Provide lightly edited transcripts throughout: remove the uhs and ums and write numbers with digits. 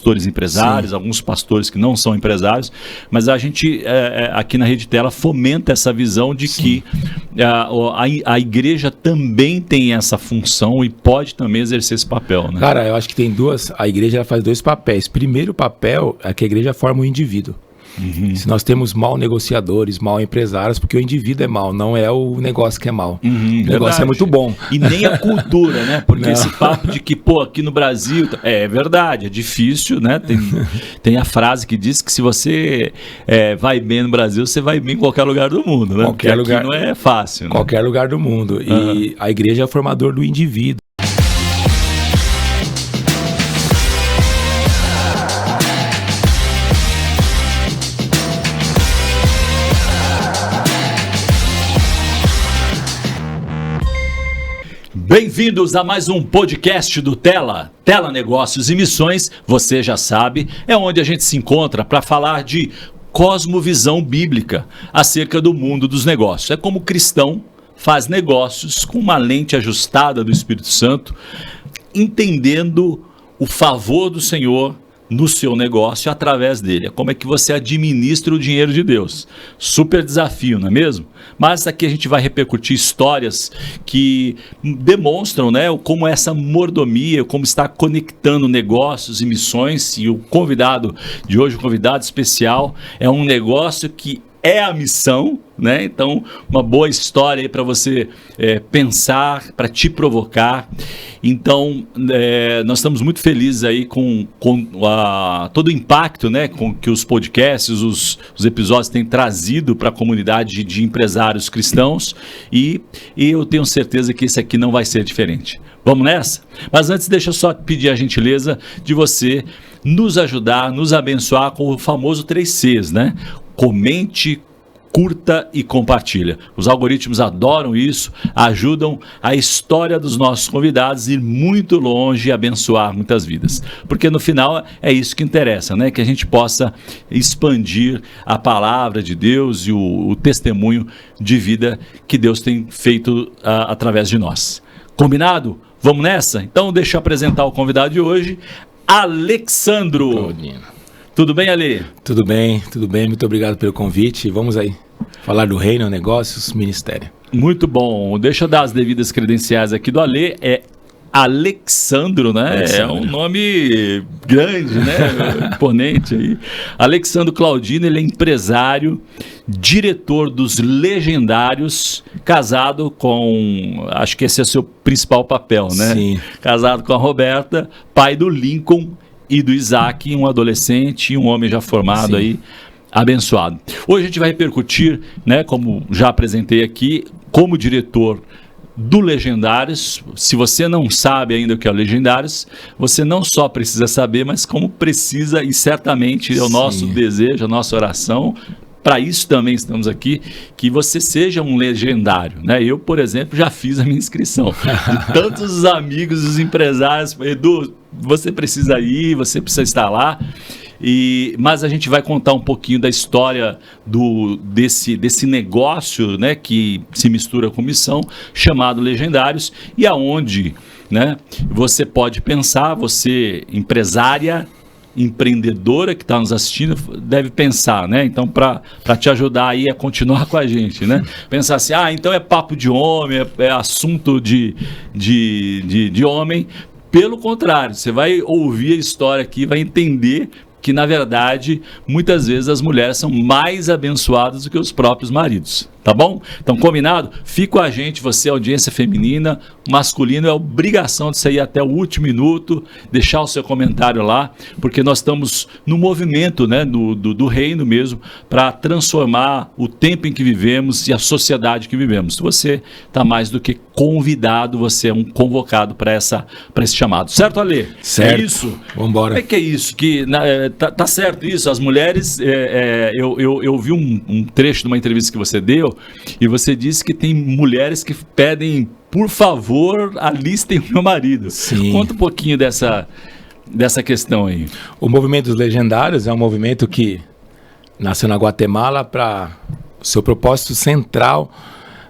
pastores empresários, alguns pastores que não são empresários, mas a gente aqui na Rede Tela fomenta essa visão de que a igreja também tem essa função e pode também exercer esse papel, né? Cara, eu acho que tem a igreja ela faz dois papéis. Primeiro papel é que a igreja forma o indivíduo. Uhum. Se nós temos mal negociadores, mal empresários, porque o indivíduo é mal, não é o negócio que é mal. O negócio é muito bom. E nem a cultura, né? Porque esse papo de que, aqui no Brasil... É verdade, é difícil, né? Tem a frase que diz que se você vai bem no Brasil, você vai bem em qualquer lugar do mundo, né? Qualquer lugar, não é fácil. Né? Qualquer lugar do mundo. E a igreja é o formador do indivíduo. Bem-vindos a mais um podcast do Tela Negócios e Missões. Você já sabe, é onde a gente se encontra para falar de cosmovisão bíblica acerca do mundo dos negócios. É como o cristão faz negócios com uma lente ajustada do Espírito Santo, entendendo o favor do Senhor no seu negócio através dele. É como é que você administra o dinheiro de Deus. Super desafio, não é mesmo? Mas aqui a gente vai repercutir histórias que demonstram, né, como essa mordomia, como está conectando negócios e missões. E o convidado de hoje, o convidado especial, é um negócio que é a missão, né? Então, uma boa história aí para você pensar, para te provocar. Então, nós estamos muito felizes aí com todo o impacto, né, com que os podcasts, os episódios têm trazido para a comunidade de empresários cristãos e eu tenho certeza que esse aqui não vai ser diferente. Vamos nessa? Mas antes, deixa eu só pedir a gentileza de você nos ajudar, nos abençoar com o famoso 3Cs, né? Comente, curta e compartilha. Os algoritmos adoram isso, ajudam a história dos nossos convidados a ir muito longe e abençoar muitas vidas. Porque no final é isso que interessa, né? Que a gente possa expandir a palavra de Deus e o testemunho de vida que Deus tem feito através de nós. Combinado? Vamos nessa? Então deixa eu apresentar o convidado de hoje, Alexandro. Tudo bem, Ale? Tudo bem. Muito obrigado pelo convite. Vamos aí falar do reino, negócios, ministério. Muito bom. Deixa eu dar as devidas credenciais aqui do Ale. É Alexandro, né? Alexandro. É um nome grande, né? Imponente aí. Alexandro Claudino, ele é empresário, diretor dos Legendários, casado com... Acho que esse é o seu principal papel, né? Sim. Casado com a Roberta, pai do Lincoln e do Isaac, um adolescente e um homem já formado. Sim. Aí, abençoado. Hoje a gente vai repercutir, né, como já apresentei aqui, como diretor do Legendários. Se você não sabe ainda o que é o Legendários, você não só precisa saber, mas como precisa, e certamente é o nosso desejo, a nossa oração. Para isso também estamos aqui, que você seja um legendário, né? Eu, por exemplo, já fiz a minha inscrição. De tantos os amigos, os empresários, Edu, você precisa ir, você precisa estar lá. Mas a gente vai contar um pouquinho da história desse negócio, né, que se mistura com missão, chamado Legendários, e aonde, né, você pode pensar, você empresária, empreendedora que está nos assistindo, deve pensar, né? Então, para te ajudar aí a continuar com a gente, né? Pensar assim, então é papo de homem, é assunto de homem. Pelo contrário, você vai ouvir a história aqui, vai entender que, na verdade, muitas vezes as mulheres são mais abençoadas do que os próprios maridos. Tá bom? Então, combinado? Fica com a gente, você é audiência feminina, masculino, é obrigação de sair até o último minuto, deixar o seu comentário lá, porque nós estamos no movimento, né, do reino mesmo, para transformar o tempo em que vivemos e a sociedade que vivemos. Se você está mais do que convidado, você é um convocado para esse chamado. Certo, Ale? Certo. É isso? Vamos embora. Como é que é isso? Tá certo isso? As mulheres, eu vi um trecho de uma entrevista que você deu, e você disse que tem mulheres que pedem, por favor, alistem o meu marido. Sim. Conta um pouquinho dessa questão aí. O movimento dos Legendários é um movimento que nasceu na Guatemala para... Seu propósito central,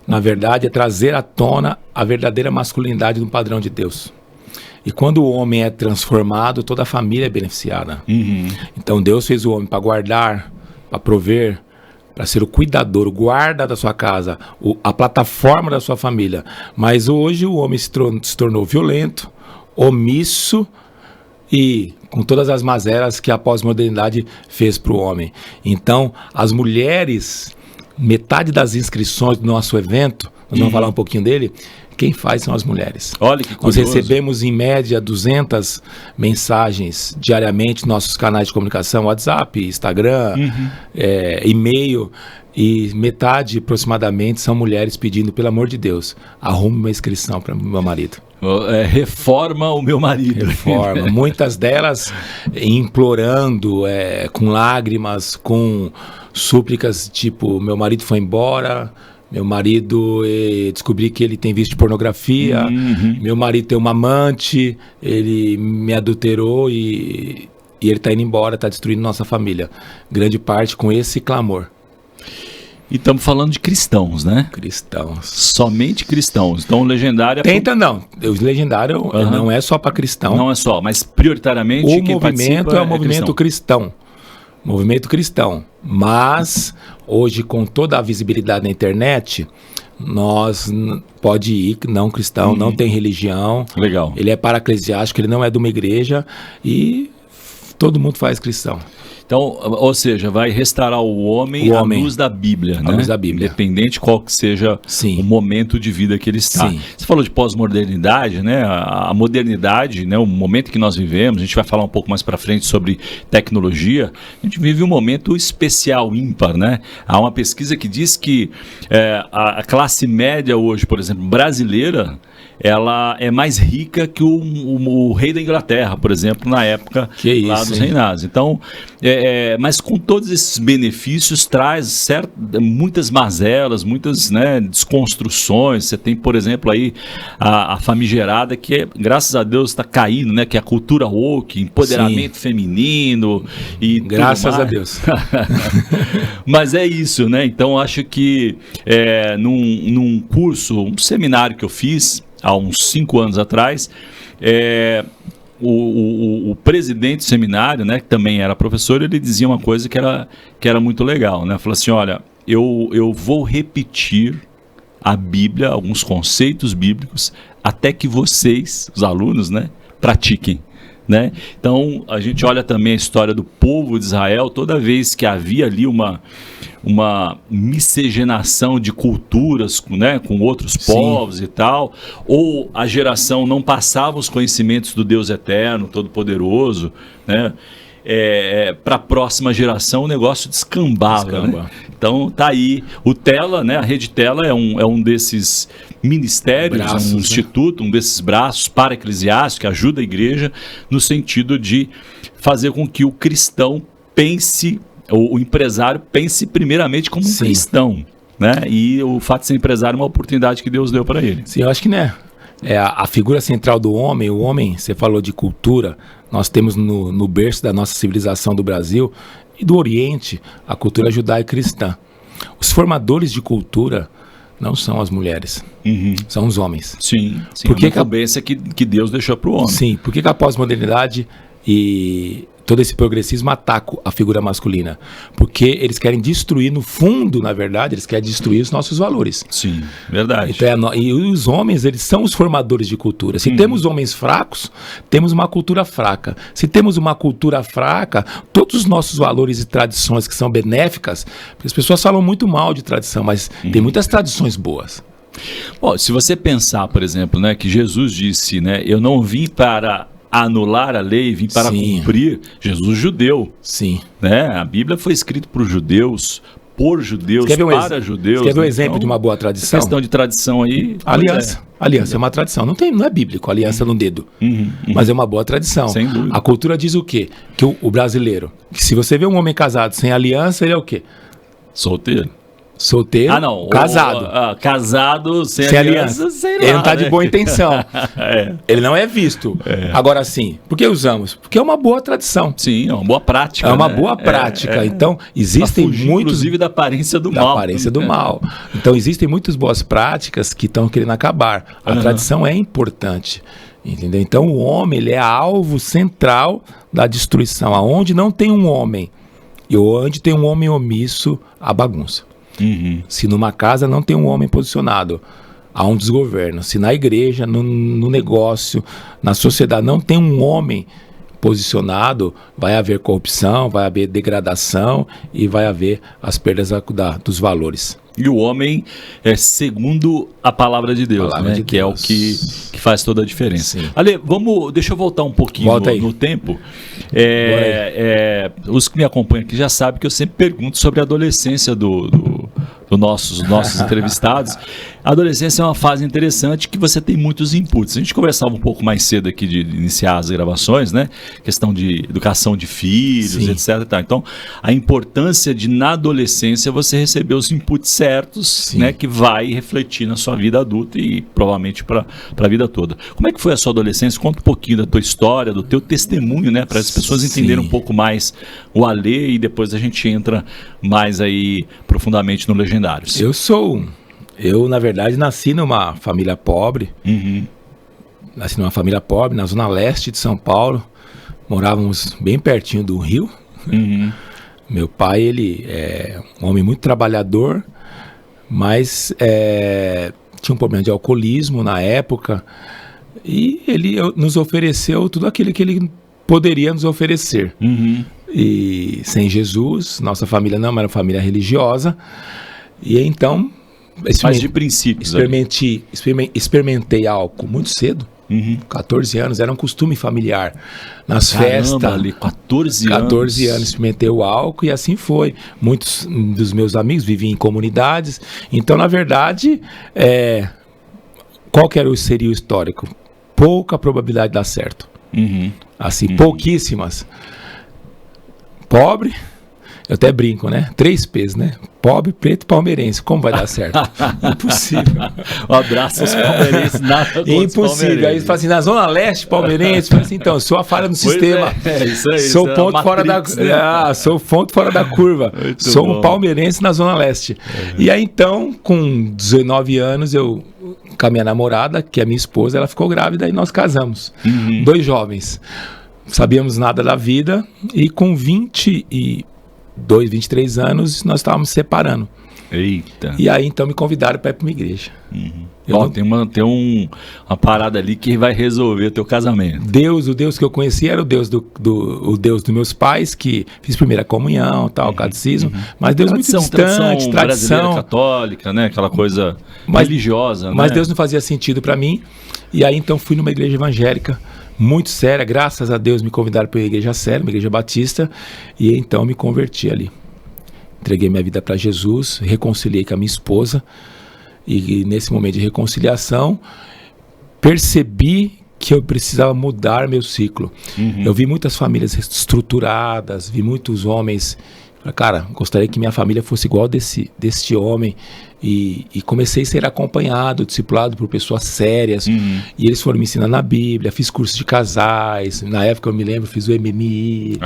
na verdade, é trazer à tona a verdadeira masculinidade do padrão de Deus. E quando o homem é transformado, toda a família é beneficiada. Então Deus fez o homem para guardar, para prover, para ser o cuidador, o guarda da sua casa, a plataforma da sua família. Mas hoje o homem se tornou violento, omisso e com todas as mazelas que a pós-modernidade fez para o homem. Então, as mulheres, metade das inscrições do nosso evento, nós vamos falar um pouquinho dele, quem faz são as mulheres. Olha que Nós curioso. recebemos em média 200 mensagens diariamente nos nossos canais de comunicação, WhatsApp, Instagram, e-mail, e metade aproximadamente são mulheres pedindo, pelo amor de Deus, arrume uma inscrição para meu marido. Reforma o meu marido. Reforma. Muitas delas implorando, com lágrimas, com súplicas tipo, meu marido foi embora, meu marido, descobri que ele tem vício de pornografia, meu marido tem uma amante, ele me adulterou e ele está indo embora, está destruindo nossa família. Grande parte com esse clamor. E estamos falando de cristãos, né? Cristãos. Somente cristãos. Então o Legendário... Não. O Legendário não é só para cristão. Não é só, mas prioritariamente o quem movimento é o movimento cristão. Movimento cristão. Mas hoje, com toda a visibilidade na internet, nós pode ir, não cristão, não tem religião. Legal. Ele é para-eclesiástico, ele não é de uma igreja e todo mundo faz cristão. Então, ou seja, vai restaurar o homem à luz da Bíblia, né? À luz da Bíblia. Independente qual que seja o momento de vida que ele está. Sim. Você falou de pós-modernidade, né? A modernidade, né? O momento que nós vivemos, a gente vai falar um pouco mais para frente sobre tecnologia, a gente vive um momento especial, ímpar, né? Há uma pesquisa que diz que a classe média hoje, por exemplo, brasileira, ela é mais rica que o rei da Inglaterra, por exemplo, na época lá dos reinados. Então, mas com todos esses benefícios traz muitas mazelas, muitas, né, desconstruções. Você tem, por exemplo, aí a famigerada que, graças a Deus, está caindo, né? Que é a cultura woke, empoderamento feminino e graças a Deus. Mas é isso, né? Então, acho que num curso, um seminário que eu fiz há uns 5 anos atrás, o presidente do seminário, né, que também era professor, ele dizia uma coisa que era muito legal, né? Falou assim, olha, eu vou repetir a Bíblia, alguns conceitos bíblicos, até que vocês, os alunos, né, pratiquem. Né? Então, a gente olha também a história do povo de Israel, toda vez que havia ali uma miscigenação de culturas, né, com outros povos e tal, ou a geração não passava os conhecimentos do Deus eterno, todo-poderoso, né? Para a próxima geração o negócio descambava. Né? Então tá aí o Tela, né? A Rede Tela é um desses ministérios, braços, um instituto, um desses braços para-eclesiásticos que ajuda a igreja no sentido de fazer com que o cristão pense, o empresário pense primeiramente como um cristão, né? E o fato de ser empresário é uma oportunidade que Deus deu para ele. Sim, eu acho que né, a figura central do homem, você falou de cultura, nós temos no berço da nossa civilização do Brasil e do Oriente a cultura judaico-cristã. Os formadores de cultura não são as mulheres, são os homens. Sim, porque a incumbência que Deus deixou para o homem. Sim, por que a pós-modernidade e todo esse progressismo ataca a figura masculina? Porque eles querem destruir, no fundo, na verdade, eles querem destruir os nossos valores. Sim, verdade. Então, e os homens, eles são os formadores de cultura. Se temos homens fracos, temos uma cultura fraca. Se temos uma cultura fraca, todos os nossos valores e tradições que são benéficas, as pessoas falam muito mal de tradição, mas tem muitas tradições boas. Bom, se você pensar, por exemplo, né, que Jesus disse, né, eu não vim para anular a lei, vim para cumprir. Jesus judeu. Sim. Né? A Bíblia foi escrita para os judeus, por judeus, para judeus. Quer ver um exemplo de uma boa tradição? Questão de tradição aí. Aliança. Aliança é uma tradição. Não é bíblico, aliança no dedo. Mas é uma boa tradição. Sem dúvida. A cultura diz o quê? Que o brasileiro, que se você vê um homem casado sem aliança, ele é o quê? Solteiro. Solteiro, casado. Casado sem aliança, sei lá, ele não está de boa intenção. Ele não é visto. Agora sim, por que usamos? Porque é uma boa tradição. Sim, é uma boa prática. É uma boa prática. Então, existem muitos... Inclusive da aparência do mal. Da aparência do mal. Então, existem muitas boas práticas que estão querendo acabar. A tradição é importante. Entendeu? Então o homem, ele é alvo central da destruição. Aonde não tem um homem e onde tem um homem omisso, há bagunça. Se numa casa não tem um homem posicionado, há um desgoverno. Se na igreja, no negócio, na sociedade não tem um homem posicionado, vai haver corrupção, vai haver degradação e vai haver as perdas dos valores. E o homem é segundo a palavra de Deus, Palavra né? de Que é o Deus. que faz toda a diferença. Sim. Ale, deixa eu voltar um pouquinho no tempo. Os que me acompanham aqui já sabem que eu sempre pergunto sobre a adolescência dos nossos entrevistados. A adolescência é uma fase interessante que você tem muitos inputs. A gente conversava um pouco mais cedo aqui de iniciar as gravações, né? Questão de educação de filhos, Sim. etc. Tá. Então, a importância de, na adolescência, você receber os inputs certos, né? Que vai refletir na sua vida adulta e provavelmente para a vida toda. Como é que foi a sua adolescência? Conta um pouquinho da tua história, do teu testemunho, né? Para as pessoas entenderem um pouco mais o Ale e depois a gente entra mais aí profundamente no Legendários. Eu, na verdade, nasci numa família pobre. Nasci numa família pobre, na zona leste de São Paulo. Morávamos bem pertinho do rio. Meu pai, ele é um homem muito trabalhador, mas tinha um problema de alcoolismo na época. E ele nos ofereceu tudo aquilo que ele poderia nos oferecer. E sem Jesus, nossa família não era uma família religiosa. E então... Mas de princípios. Experimentei álcool muito cedo, 14 anos, era um costume familiar. Nas festas. Ali, 14 anos experimentei o álcool e assim foi. Muitos dos meus amigos viviam em comunidades. Então, na verdade, qual que seria o histórico? Pouca probabilidade de dar certo. Assim, pouquíssimas. Pobre. Eu até brinco, né? 3 P's, né? Pobre, preto e palmeirense. Como vai dar certo? Impossível. Um abraço aos palmeirenses. Nada impossível. Aí fala assim, na Zona Leste, palmeirense. Fala assim, então, sou a falha no sistema. Isso aí. Sou ponto fora da... sou ponto fora da curva. Sou um palmeirense na Zona Leste. E aí, então, com 19 anos, eu... com a minha namorada, que é minha esposa, ela ficou grávida e nós casamos. 2 jovens. Sabíamos nada da vida e com 23 anos, nós estávamos separando. Eita. E aí, então, me convidaram para ir para uma igreja. Tem uma parada ali que vai resolver o teu casamento. O Deus que eu conheci era o Deus o Deus dos meus pais, que fiz primeira comunhão, tal, catecismo, mas Deus muito distante, tradição católica, né? Aquela coisa religiosa. Mas né? Deus não fazia sentido para mim. E aí, então, fui numa igreja evangélica, muito séria, graças a Deus me convidaram para uma igreja séria, uma igreja batista, e então me converti ali. Entreguei minha vida para Jesus, reconciliei com a minha esposa, e nesse momento de reconciliação, percebi que eu precisava mudar meu ciclo. Eu vi muitas famílias estruturadas, vi muitos homens... Cara, gostaria que minha família fosse igual deste homem. E comecei a ser acompanhado, discipulado por pessoas sérias. E eles foram me ensinando a Bíblia, fiz curso de casais. Na época eu me lembro, fiz o MMI.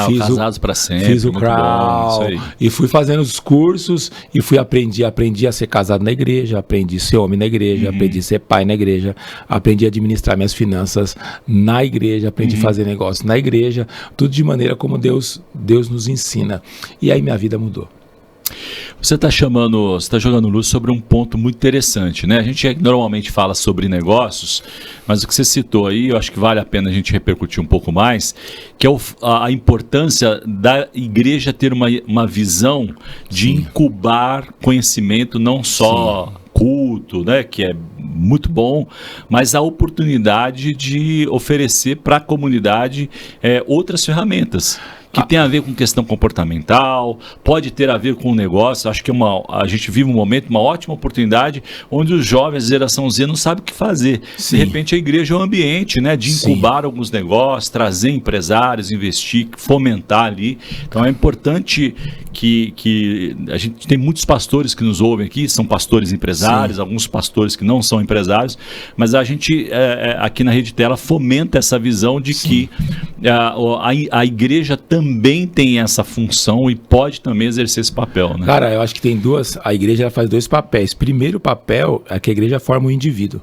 Fiz Casados para Sempre. Fiz o Crown. E fui fazendo os cursos e aprendi a ser casado na igreja, aprendi a ser homem na igreja, aprendi a ser pai na igreja, aprendi a administrar minhas finanças na igreja, aprendi a fazer negócio na igreja, tudo de maneira como Deus nos ensina. E aí minha vida mudou. Você está jogando luz sobre um ponto muito interessante, né? A gente normalmente fala sobre negócios, mas o que você citou aí, eu acho que vale a pena a gente repercutir um pouco mais, que é a importância da igreja ter uma visão de incubar conhecimento, não só culto, né, que é muito bom, mas a oportunidade de oferecer para a comunidade outras ferramentas. Que tem a ver com questão comportamental, pode ter a ver com o negócio. Acho que a gente vive um momento, uma ótima oportunidade, onde os jovens, geração Z, não sabem o que fazer. De repente a igreja é um ambiente, né, de incubar alguns negócios, trazer empresários, investir, fomentar ali. Então é importante que a gente tem muitos pastores que nos ouvem aqui, são pastores empresários, alguns pastores que não são empresários, mas a gente aqui na Rede Tela fomenta essa visão de que a igreja também tem essa função e pode também exercer esse papel, né? Cara, eu acho que tem a igreja faz 2 papéis. Primeiro papel é que a igreja forma um indivíduo.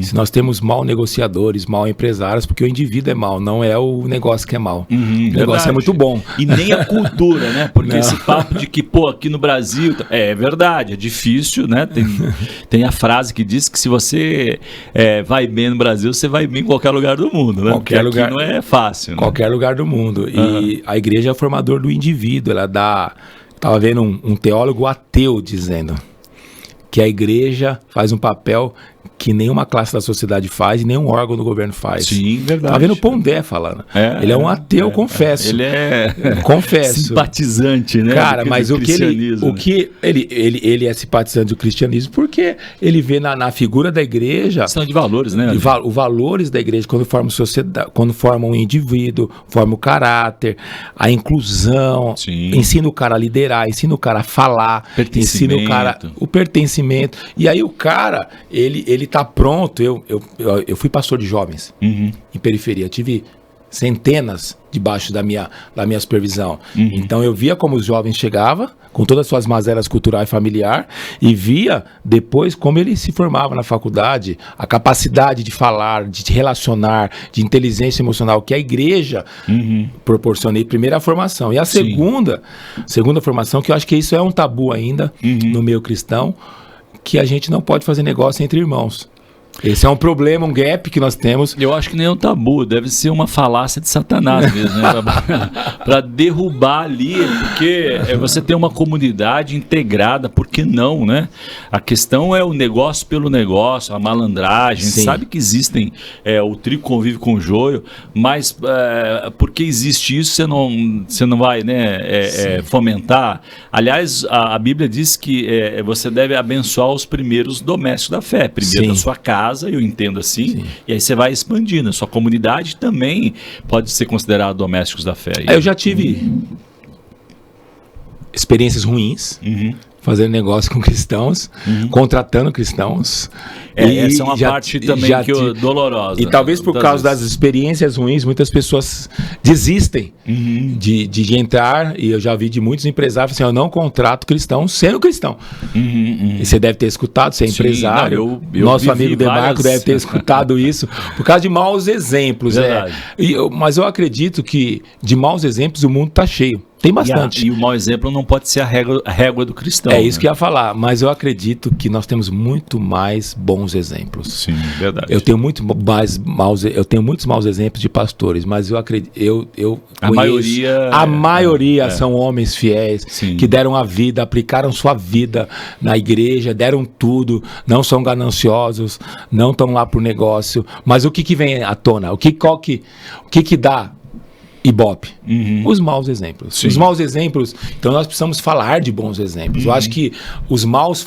Se nós temos mal negociadores, mal empresários, porque o indivíduo é mal, não é o negócio que é mal. O negócio é muito bom. E nem a cultura, né? Porque esse papo de que, pô, aqui no Brasil... É verdade, é difícil, né? Tem a frase que diz que se você vai bem no Brasil, você vai bem em qualquer lugar do mundo, né? Qualquer lugar, não é fácil. Né? Qualquer lugar do mundo. E a igreja é o formador do indivíduo. Ela dá... Estava vendo um teólogo ateu dizendo que a igreja faz um papel que nenhuma classe da sociedade faz e nenhum órgão do governo faz. Sim, verdade. Tá vendo o Pondé falando. Ele é um ateu, confesso. Ele é confesso. Simpatizante, né? Cara, mas o que ele é simpatizante do cristianismo porque ele vê na figura da igreja... Questão de valores, né? Os valores da igreja, quando formam sociedade, quando formam um indivíduo, formam o caráter, a inclusão, ensina o cara a liderar, ensina o cara a falar, ensina o cara o pertencimento. E aí o cara, ele tá pronto. Eu fui pastor de jovens em periferia, tive centenas debaixo da minha supervisão. Então eu via como os jovens chegavam com todas as suas mazelas cultural e familiar e via depois como ele se formava na faculdade, a capacidade de falar, de relacionar, de inteligência emocional que a igreja proporciona. Primeira formação. E a segunda formação, que eu acho que isso é um tabu ainda no meio cristão, que a gente não pode fazer negócio entre irmãos. Esse é um problema, um gap que nós temos. Eu acho que nem é um tabu, deve ser uma falácia de Satanás mesmo, né? Para derrubar ali, porque você tem uma comunidade integrada, por que não, né? A questão é o negócio pelo negócio, a malandragem. A gente sabe que existem, o trigo convive com o joio, mas porque existe isso, você não vai, né, fomentar. Aliás, a Bíblia diz que você deve abençoar os primeiros domésticos da fé, primeiro da sua casa, eu entendo assim, e aí você vai expandindo. A sua comunidade também pode ser considerada domésticos da fé. Eu já tive experiências ruins fazendo negócio com cristãos, contratando cristãos. Essa é uma parte também dolorosa. E talvez por causa das experiências ruins, muitas pessoas desistem de entrar. E eu já vi de muitos empresários assim: eu não contrato cristão sendo cristão. E você deve ter escutado, você é empresário. Nosso amigo Demarco deve ter escutado isso por causa de maus exemplos. Mas eu acredito que de maus exemplos o mundo está cheio. Tem bastante. E o mau exemplo não pode ser a régua do cristão. É isso que eu ia falar, mas eu acredito que nós temos muito mais bons exemplos. Sim, verdade. Eu tenho muitos maus exemplos de pastores, mas eu acredito, a maioria são homens fiéis que deram a vida, aplicaram sua vida na igreja, deram tudo, não são gananciosos, não estão lá por negócio. Mas o que vem à tona? O que dá Ibope? Os maus exemplos. Os maus exemplos, então nós precisamos falar de bons exemplos. Eu acho que os maus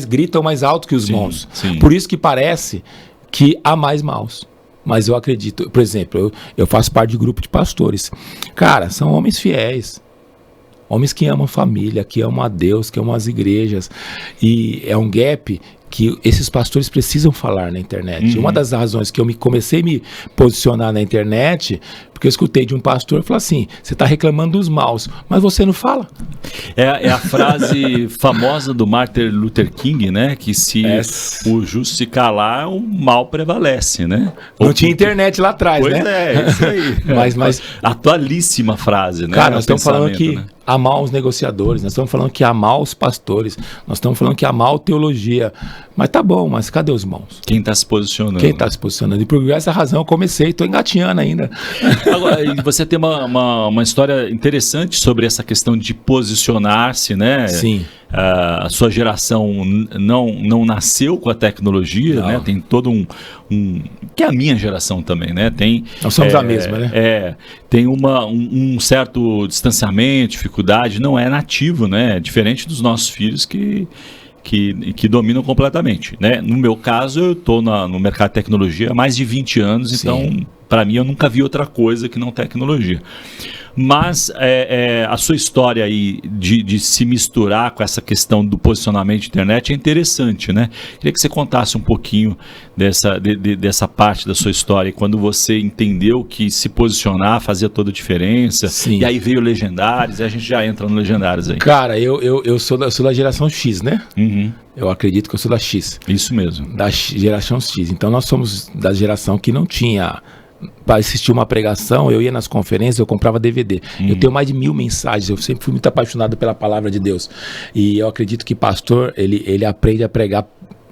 gritam mais alto que os bons. Por isso que parece que há mais maus. Mas eu acredito, por exemplo, eu faço parte de grupo de pastores. Cara, são homens fiéis. Homens que amam família, que amam a Deus, que amam as igrejas. E é um gap que esses pastores precisam falar na internet. Uma das razões que eu comecei a me posicionar na internet, porque eu escutei de um pastor e falou assim: você está reclamando dos maus, mas você não fala. É a frase famosa do Martin Luther King, né? Que se o justo se calar, o mal prevalece, né? Não tinha internet lá atrás, né? Pois é isso aí. mas atualíssima frase, né? Cara, nós estamos falando que há maus negociadores, nós estamos falando que há maus pastores, nós estamos falando que há mal teologia. Mas tá bom, mas cadê os maus? Quem está se posicionando? E por essa razão eu comecei, estou engatinhando ainda. Agora, você tem uma história interessante sobre essa questão de posicionar-se, né? Sim. A sua geração não nasceu com a tecnologia, né? Tem todo que é a minha geração também, né? Nós somos a mesma, né? Tem um certo distanciamento, dificuldade, não é nativo, né? Diferente dos nossos filhos que dominam completamente, né? No meu caso, eu estou no mercado de tecnologia há mais de 20 anos, então Para mim, eu nunca vi outra coisa que não tecnologia. Mas a sua história aí de se misturar com essa questão do posicionamento de internet é interessante, né? Queria que você contasse um pouquinho dessa parte da sua história, quando você entendeu que se posicionar fazia toda a diferença. Sim. E aí veio Legendários, e a gente já entra no Legendários aí. Cara, eu sou da geração X, né? Uhum. Eu acredito que eu sou da X. Isso mesmo. Da geração X. Então nós somos da geração que não tinha... Para assistir uma pregação, eu ia nas conferências, eu comprava DVD. Eu tenho mais de 1000 mensagens, eu sempre fui muito apaixonado pela palavra de Deus. E eu acredito que pastor, ele aprende a pregar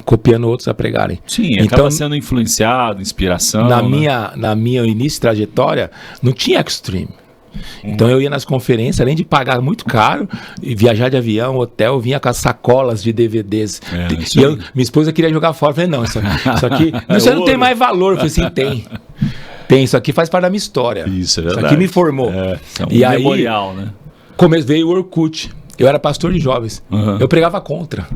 copiando outros a pregarem. Sim, então, acaba sendo influenciado, inspiração. Na minha início de trajetória, não tinha Extreme. Então eu ia nas conferências, além de pagar muito caro, e viajar de avião, hotel, eu vinha com as sacolas de DVDs. Minha esposa queria jogar fora, eu falei, não, isso aqui isso não tem mais valor. Eu falei assim, tem, isso aqui faz parte da minha história. Isso é verdade. Isso aqui me formou. E aí, memorial, né? Veio o Orkut. Eu era pastor de jovens. Eu pregava contra.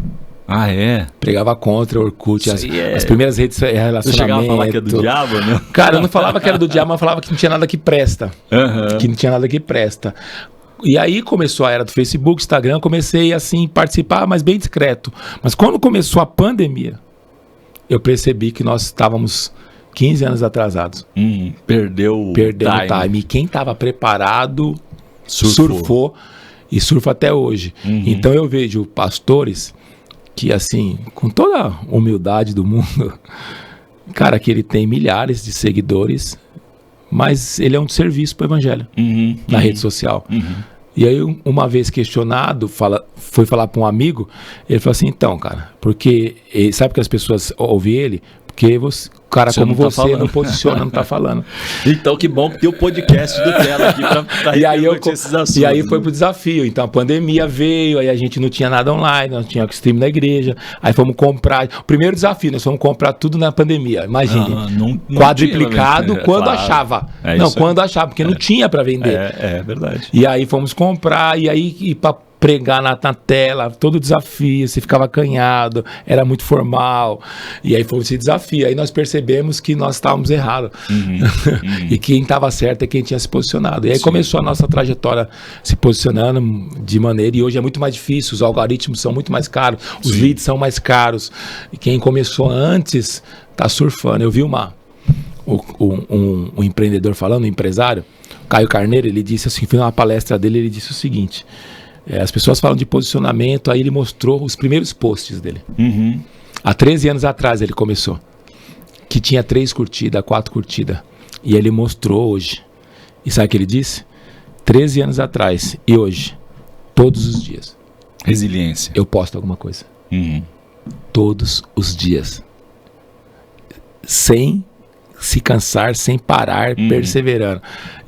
Ah, é? Pregava contra o Orkut, as primeiras redes de relacionamento. Você chegava a falar que é do diabo, né? Cara, eu não falava que era do diabo, mas falava que não tinha nada que presta. Que não tinha nada que presta. E aí começou a era do Facebook, Instagram, comecei assim participar, mas bem discreto. Mas quando começou a pandemia, eu percebi que nós estávamos 15 anos atrasados. Perdeu o time. E quem estava preparado surfou e surfa até hoje. Então eu vejo pastores que, assim, com toda a humildade do mundo, cara, que ele tem milhares de seguidores, mas ele é um serviço para o evangelho na rede social. E aí, uma vez questionado, foi falar para um amigo, ele falou assim, então, cara, porque sabe que as pessoas ouvem ele? Porque o cara como você não posiciona, não tá falando. Então, que bom que tem o podcast do Tela aqui para e aí foi pro desafio. Então, a pandemia veio, aí a gente não tinha nada online, nós tínhamos stream na igreja, aí fomos comprar. O primeiro desafio, nós fomos comprar tudo na pandemia. Imagine, não quadriplicado tinha, quando achava. Quando achava, porque não tinha para vender. É verdade. E aí fomos comprar, e aí para pregar na tela, todo desafio, você ficava acanhado, era muito formal, e aí foi esse desafio, aí nós percebemos que nós estávamos errados, e quem estava certo é quem tinha se posicionado, e aí começou a nossa trajetória se posicionando de maneira, e hoje é muito mais difícil, os algoritmos são muito mais caros, os leads são mais caros, e quem começou antes está surfando. Eu vi um empreendedor falando, um empresário, Caio Carneiro, ele disse assim, foi uma palestra dele, ele disse o seguinte: as pessoas falam de posicionamento, aí ele mostrou os primeiros posts dele. Há 13 anos atrás ele começou, que tinha 3 curtidas, 4 curtidas, e ele mostrou hoje. E sabe o que ele disse? 13 anos atrás e hoje, todos os dias. Resiliência. Eu posto alguma coisa. Todos os dias. Sem se cansar, sem parar, perseverando.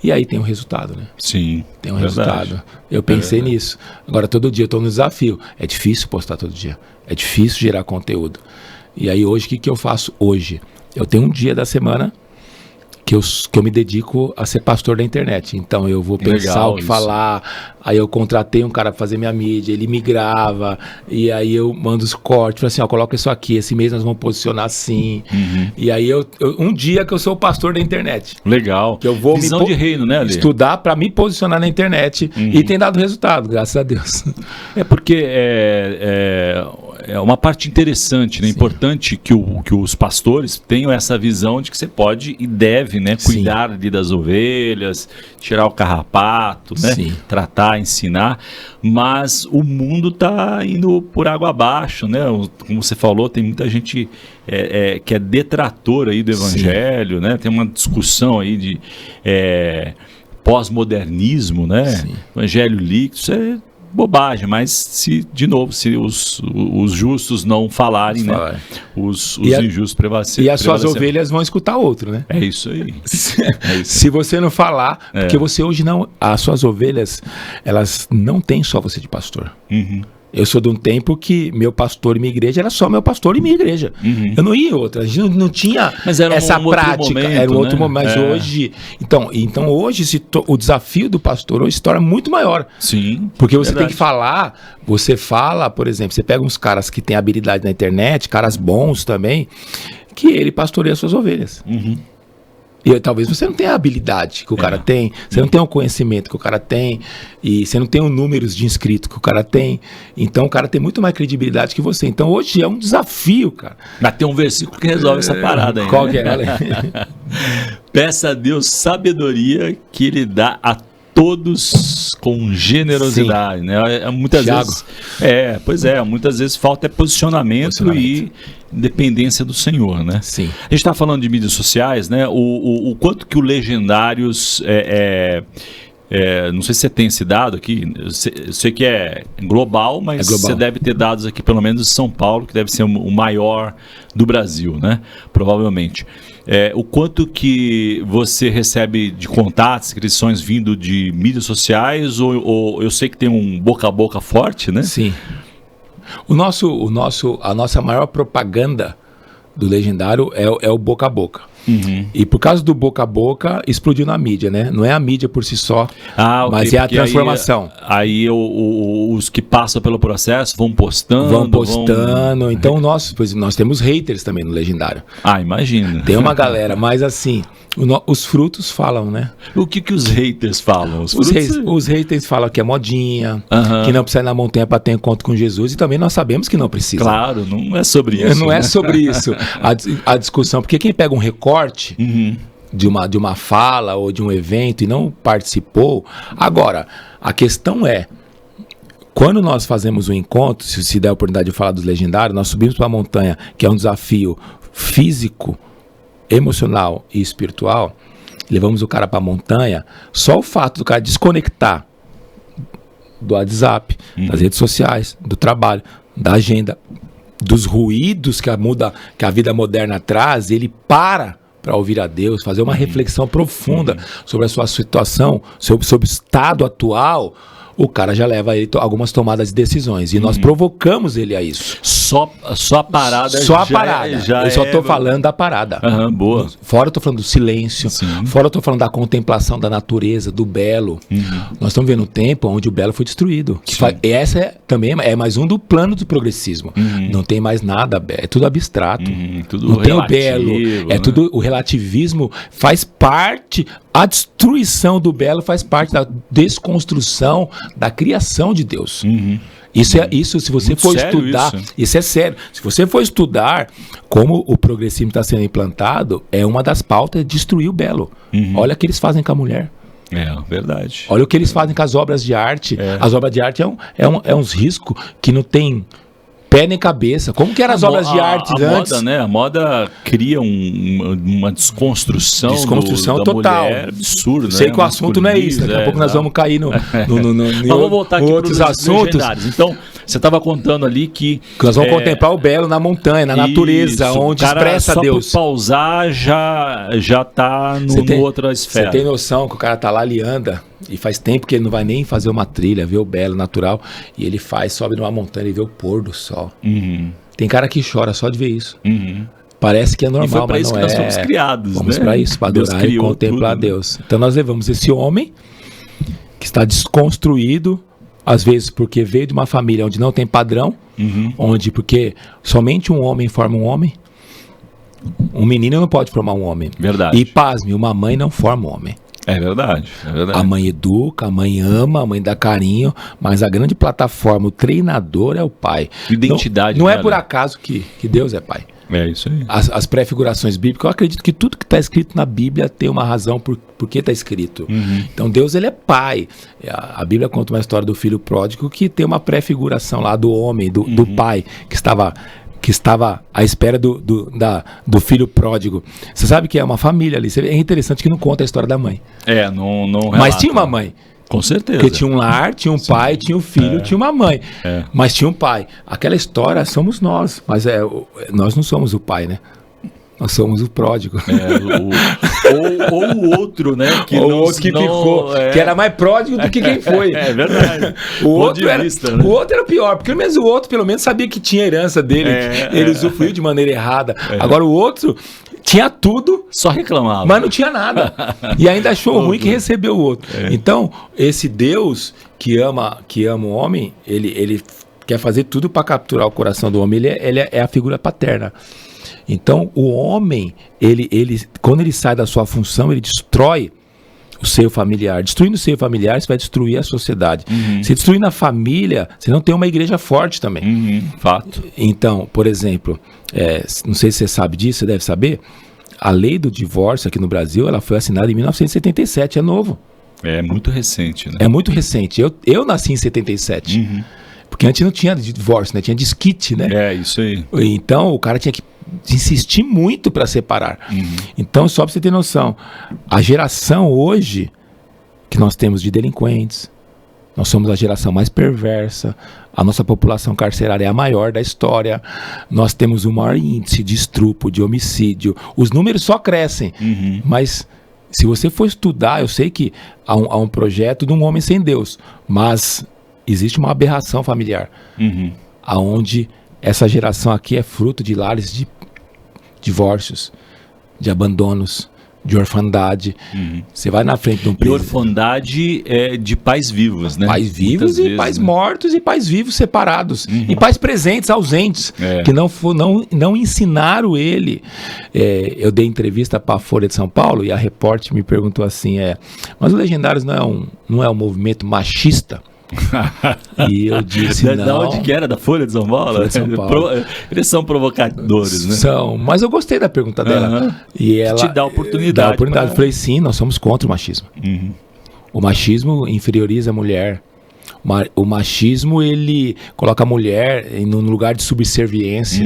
E aí tem um resultado, né? Sim. Tem um resultado. Eu pensei nisso. Agora, todo dia eu estou no desafio. É difícil postar todo dia. É difícil gerar conteúdo. E aí hoje, o que eu faço hoje? Eu tenho um dia da semana que eu me dedico a ser pastor da internet. Então eu vou pensar o que falar, aí eu contratei um cara para fazer minha mídia, ele me grava, e aí eu mando os cortes, falo assim, coloca isso aqui, esse mês nós vamos posicionar assim. E aí um dia que eu sou o pastor da internet. Legal. Que eu vou visão de reino, né, Ale? Estudar para me posicionar na internet, e tem dado resultado, graças a Deus. É porque é uma parte interessante, né? Importante que os pastores tenham essa visão de que você pode e deve, né, cuidar ali das ovelhas, tirar o carrapato, né, tratar, ensinar, mas o mundo está indo por água abaixo, né? Como você falou, tem muita gente que é detrator aí do evangelho, né? Tem uma discussão aí de pós-modernismo, né? Evangelho líquido, isso é bobagem, mas se os justos não falarem, né? Os injustos prevalecerem. E as suas ovelhas vão escutar outro, né? É isso aí. Se você não falar, porque você hoje não... As suas ovelhas, elas não têm só você de pastor. Eu sou de um tempo que meu pastor e minha igreja era só meu pastor e minha igreja. Eu não ia em outra. A gente não tinha essa prática. Era um outro momento. Mas hoje... Então hoje o desafio do pastor hoje se torna muito maior. Sim. Porque você tem que falar. Você fala, por exemplo, você pega uns caras que têm habilidade na internet, caras bons também, que ele pastoreia as suas ovelhas. E talvez você não tenha a habilidade que o cara tem, você não tem o conhecimento que o cara tem, e você não tem os números de inscritos que o cara tem. Então o cara tem muito mais credibilidade que você. Então hoje é um desafio, cara. Mas tem um versículo que resolve essa parada aí. Qual que é? Peça a Deus sabedoria que Ele dá a todos com generosidade, né? Muitas vezes, muitas vezes falta posicionamento e dependência do Senhor, né? Sim. A gente está falando de mídias sociais, né? O quanto que o Legendários não sei se você tem esse dado aqui, eu sei que é global, mas você deve ter dados aqui, pelo menos de São Paulo, que deve ser o maior do Brasil, né? Provavelmente. O quanto que você recebe de contatos, inscrições vindo de mídias sociais, ou eu sei que tem um boca a boca forte, né? Sim. A nossa maior propaganda do Legendário é o boca a boca. Uhum. E por causa do boca a boca, explodiu na mídia, né? Não é a mídia por si só, mas é a transformação. Aí os que passam pelo processo vão postando. Então nós temos haters também no Legendário. Imagina. Tem uma galera, mas assim, os frutos falam, né? O que os haters falam? Os haters falam que é modinha, que não precisa ir na montanha para ter encontro com Jesus, e também nós sabemos que não precisa. Claro, não é sobre isso. Não é sobre isso a discussão, porque quem pega um recorte de uma fala ou de um evento e não participou. Agora, a questão é, quando nós fazemos um encontro, se der a oportunidade de falar dos Legendários, nós subimos para a montanha, que é um desafio físico, emocional e espiritual, levamos o cara para a montanha, só o fato do cara desconectar do WhatsApp, das redes sociais, do trabalho, da agenda, dos ruídos que a vida moderna traz, ele para ouvir a Deus, fazer uma reflexão profunda sobre a sua situação, sobre o estado atual, o cara já leva ele algumas tomadas de decisões. E nós provocamos ele a isso. Só a parada. Só a parada. Eu só estou falando da parada. Boa. Fora eu estou falando do silêncio. Sim. Fora eu estou falando da contemplação da natureza, do belo. Nós estamos vendo um tempo onde o belo foi destruído. Essa também é mais um do plano do progressismo. Não tem mais nada, é tudo abstrato. Tudo não tem o belo. Tudo, o relativismo faz parte. A destruição do belo faz parte da desconstrução da criação de Deus. Isso, se você for estudar, isso é sério. Se você for estudar como o progressismo está sendo implantado, é uma das pautas destruir o belo. Olha o que eles fazem com a mulher. Verdade. Olha o que eles fazem com as obras de arte. As obras de arte é uns riscos que não tem pé nem cabeça. Como que eram as obras de arte antes? Moda, né? A moda cria uma desconstrução da total. Mulher absurda. Sei que o assunto não é isso. Daqui a pouco nós vamos cair vamos voltar aqui outros assuntos. Então, você estava contando ali que nós vamos contemplar o belo na montanha, na natureza, onde expressa Deus. Só por pausar já está no outra esfera. Você tem noção que o cara tá lá, ele anda, e faz tempo que ele não vai nem fazer uma trilha, ver o belo natural, e ele sobe numa montanha e vê o pôr do sol. Tem cara que chora só de ver isso. Parece que é normal, e foi pra isso que nós fomos criados. Vamos para isso, para adorar e contemplar tudo, Deus. Então nós levamos esse homem que está desconstruído, às vezes porque veio de uma família onde não tem padrão, porque somente um homem forma um homem. Um menino não pode formar um homem. Verdade. E pasme, uma mãe não forma um homem. É verdade. A mãe educa, a mãe ama, a mãe dá carinho, mas a grande plataforma, o treinador é o pai. Identidade. Não é por acaso que Deus é pai. É isso aí. As pré-figurações bíblicas, eu acredito que tudo que está escrito na Bíblia tem uma razão por que está escrito. Então Deus, ele é pai. A Bíblia conta uma história do filho pródigo que tem uma pré-figuração lá do homem, do pai, que estava à espera do filho pródigo. Você sabe que é uma família ali. É interessante que não conta a história da mãe. Não relata. Mas tinha uma mãe. Com certeza. Porque tinha um lar, tinha um pai, tinha um filho, tinha uma mãe. Mas tinha um pai. Aquela história somos nós. Mas nós não somos o pai, né? Nós somos o pródigo. Ou o outro, né? O outro que ficou. Que era mais pródigo do que quem foi. É verdade. O outro era o pior, porque o outro sabia que tinha herança dele. Ele usufruiu de maneira errada. Agora o outro tinha tudo. Só reclamava. Mas não tinha nada. E ainda achou ruim que recebeu o outro. Então, esse Deus que ama o homem, ele quer fazer tudo para capturar o coração do homem. Ele é a figura paterna. Então, o homem, quando ele sai da sua função, ele destrói o seio familiar. Destruindo o seio familiar, você vai destruir a sociedade. Se destruir na família, você não tem uma igreja forte também. Fato. Então, por exemplo, não sei se você sabe disso, você deve saber, a lei do divórcio aqui no Brasil, ela foi assinada em 1977, é novo. É muito recente, né? É muito recente. Eu nasci em 77. Porque antes não tinha divórcio, né? Tinha desquite, né? É, isso aí. Então, o cara tinha que insistir muito para separar. Então, só para você ter noção, a geração hoje que nós temos de delinquentes, nós somos a geração mais perversa, a nossa população carcerária é a maior da história, nós temos o maior índice de estupro, de homicídio, os números só crescem, mas se você for estudar, eu sei que há um projeto de um homem sem Deus, mas existe uma aberração familiar, aonde essa geração aqui é fruto de lares de divórcios, de abandonos, de orfandade. Você vai na frente de um E preso. orfandade é de pais vivos, né? Pais vivos Muitas e vezes, pais né? mortos e pais vivos separados. E pais presentes, ausentes, que não ensinaram ele. Eu dei entrevista para a Folha de São Paulo e a repórter me perguntou assim, mas o Legendários não é um movimento machista? E eu disse não. Da onde que era? Da Folha de São Paulo? Folha de São Paulo. Eles são provocadores, né? São, mas eu gostei da pergunta dela. E ela te dá oportunidade. Dá oportunidade. Eu falei, sim, nós somos contra o machismo. O machismo inferioriza a mulher. O machismo, ele coloca a mulher no lugar de subserviência.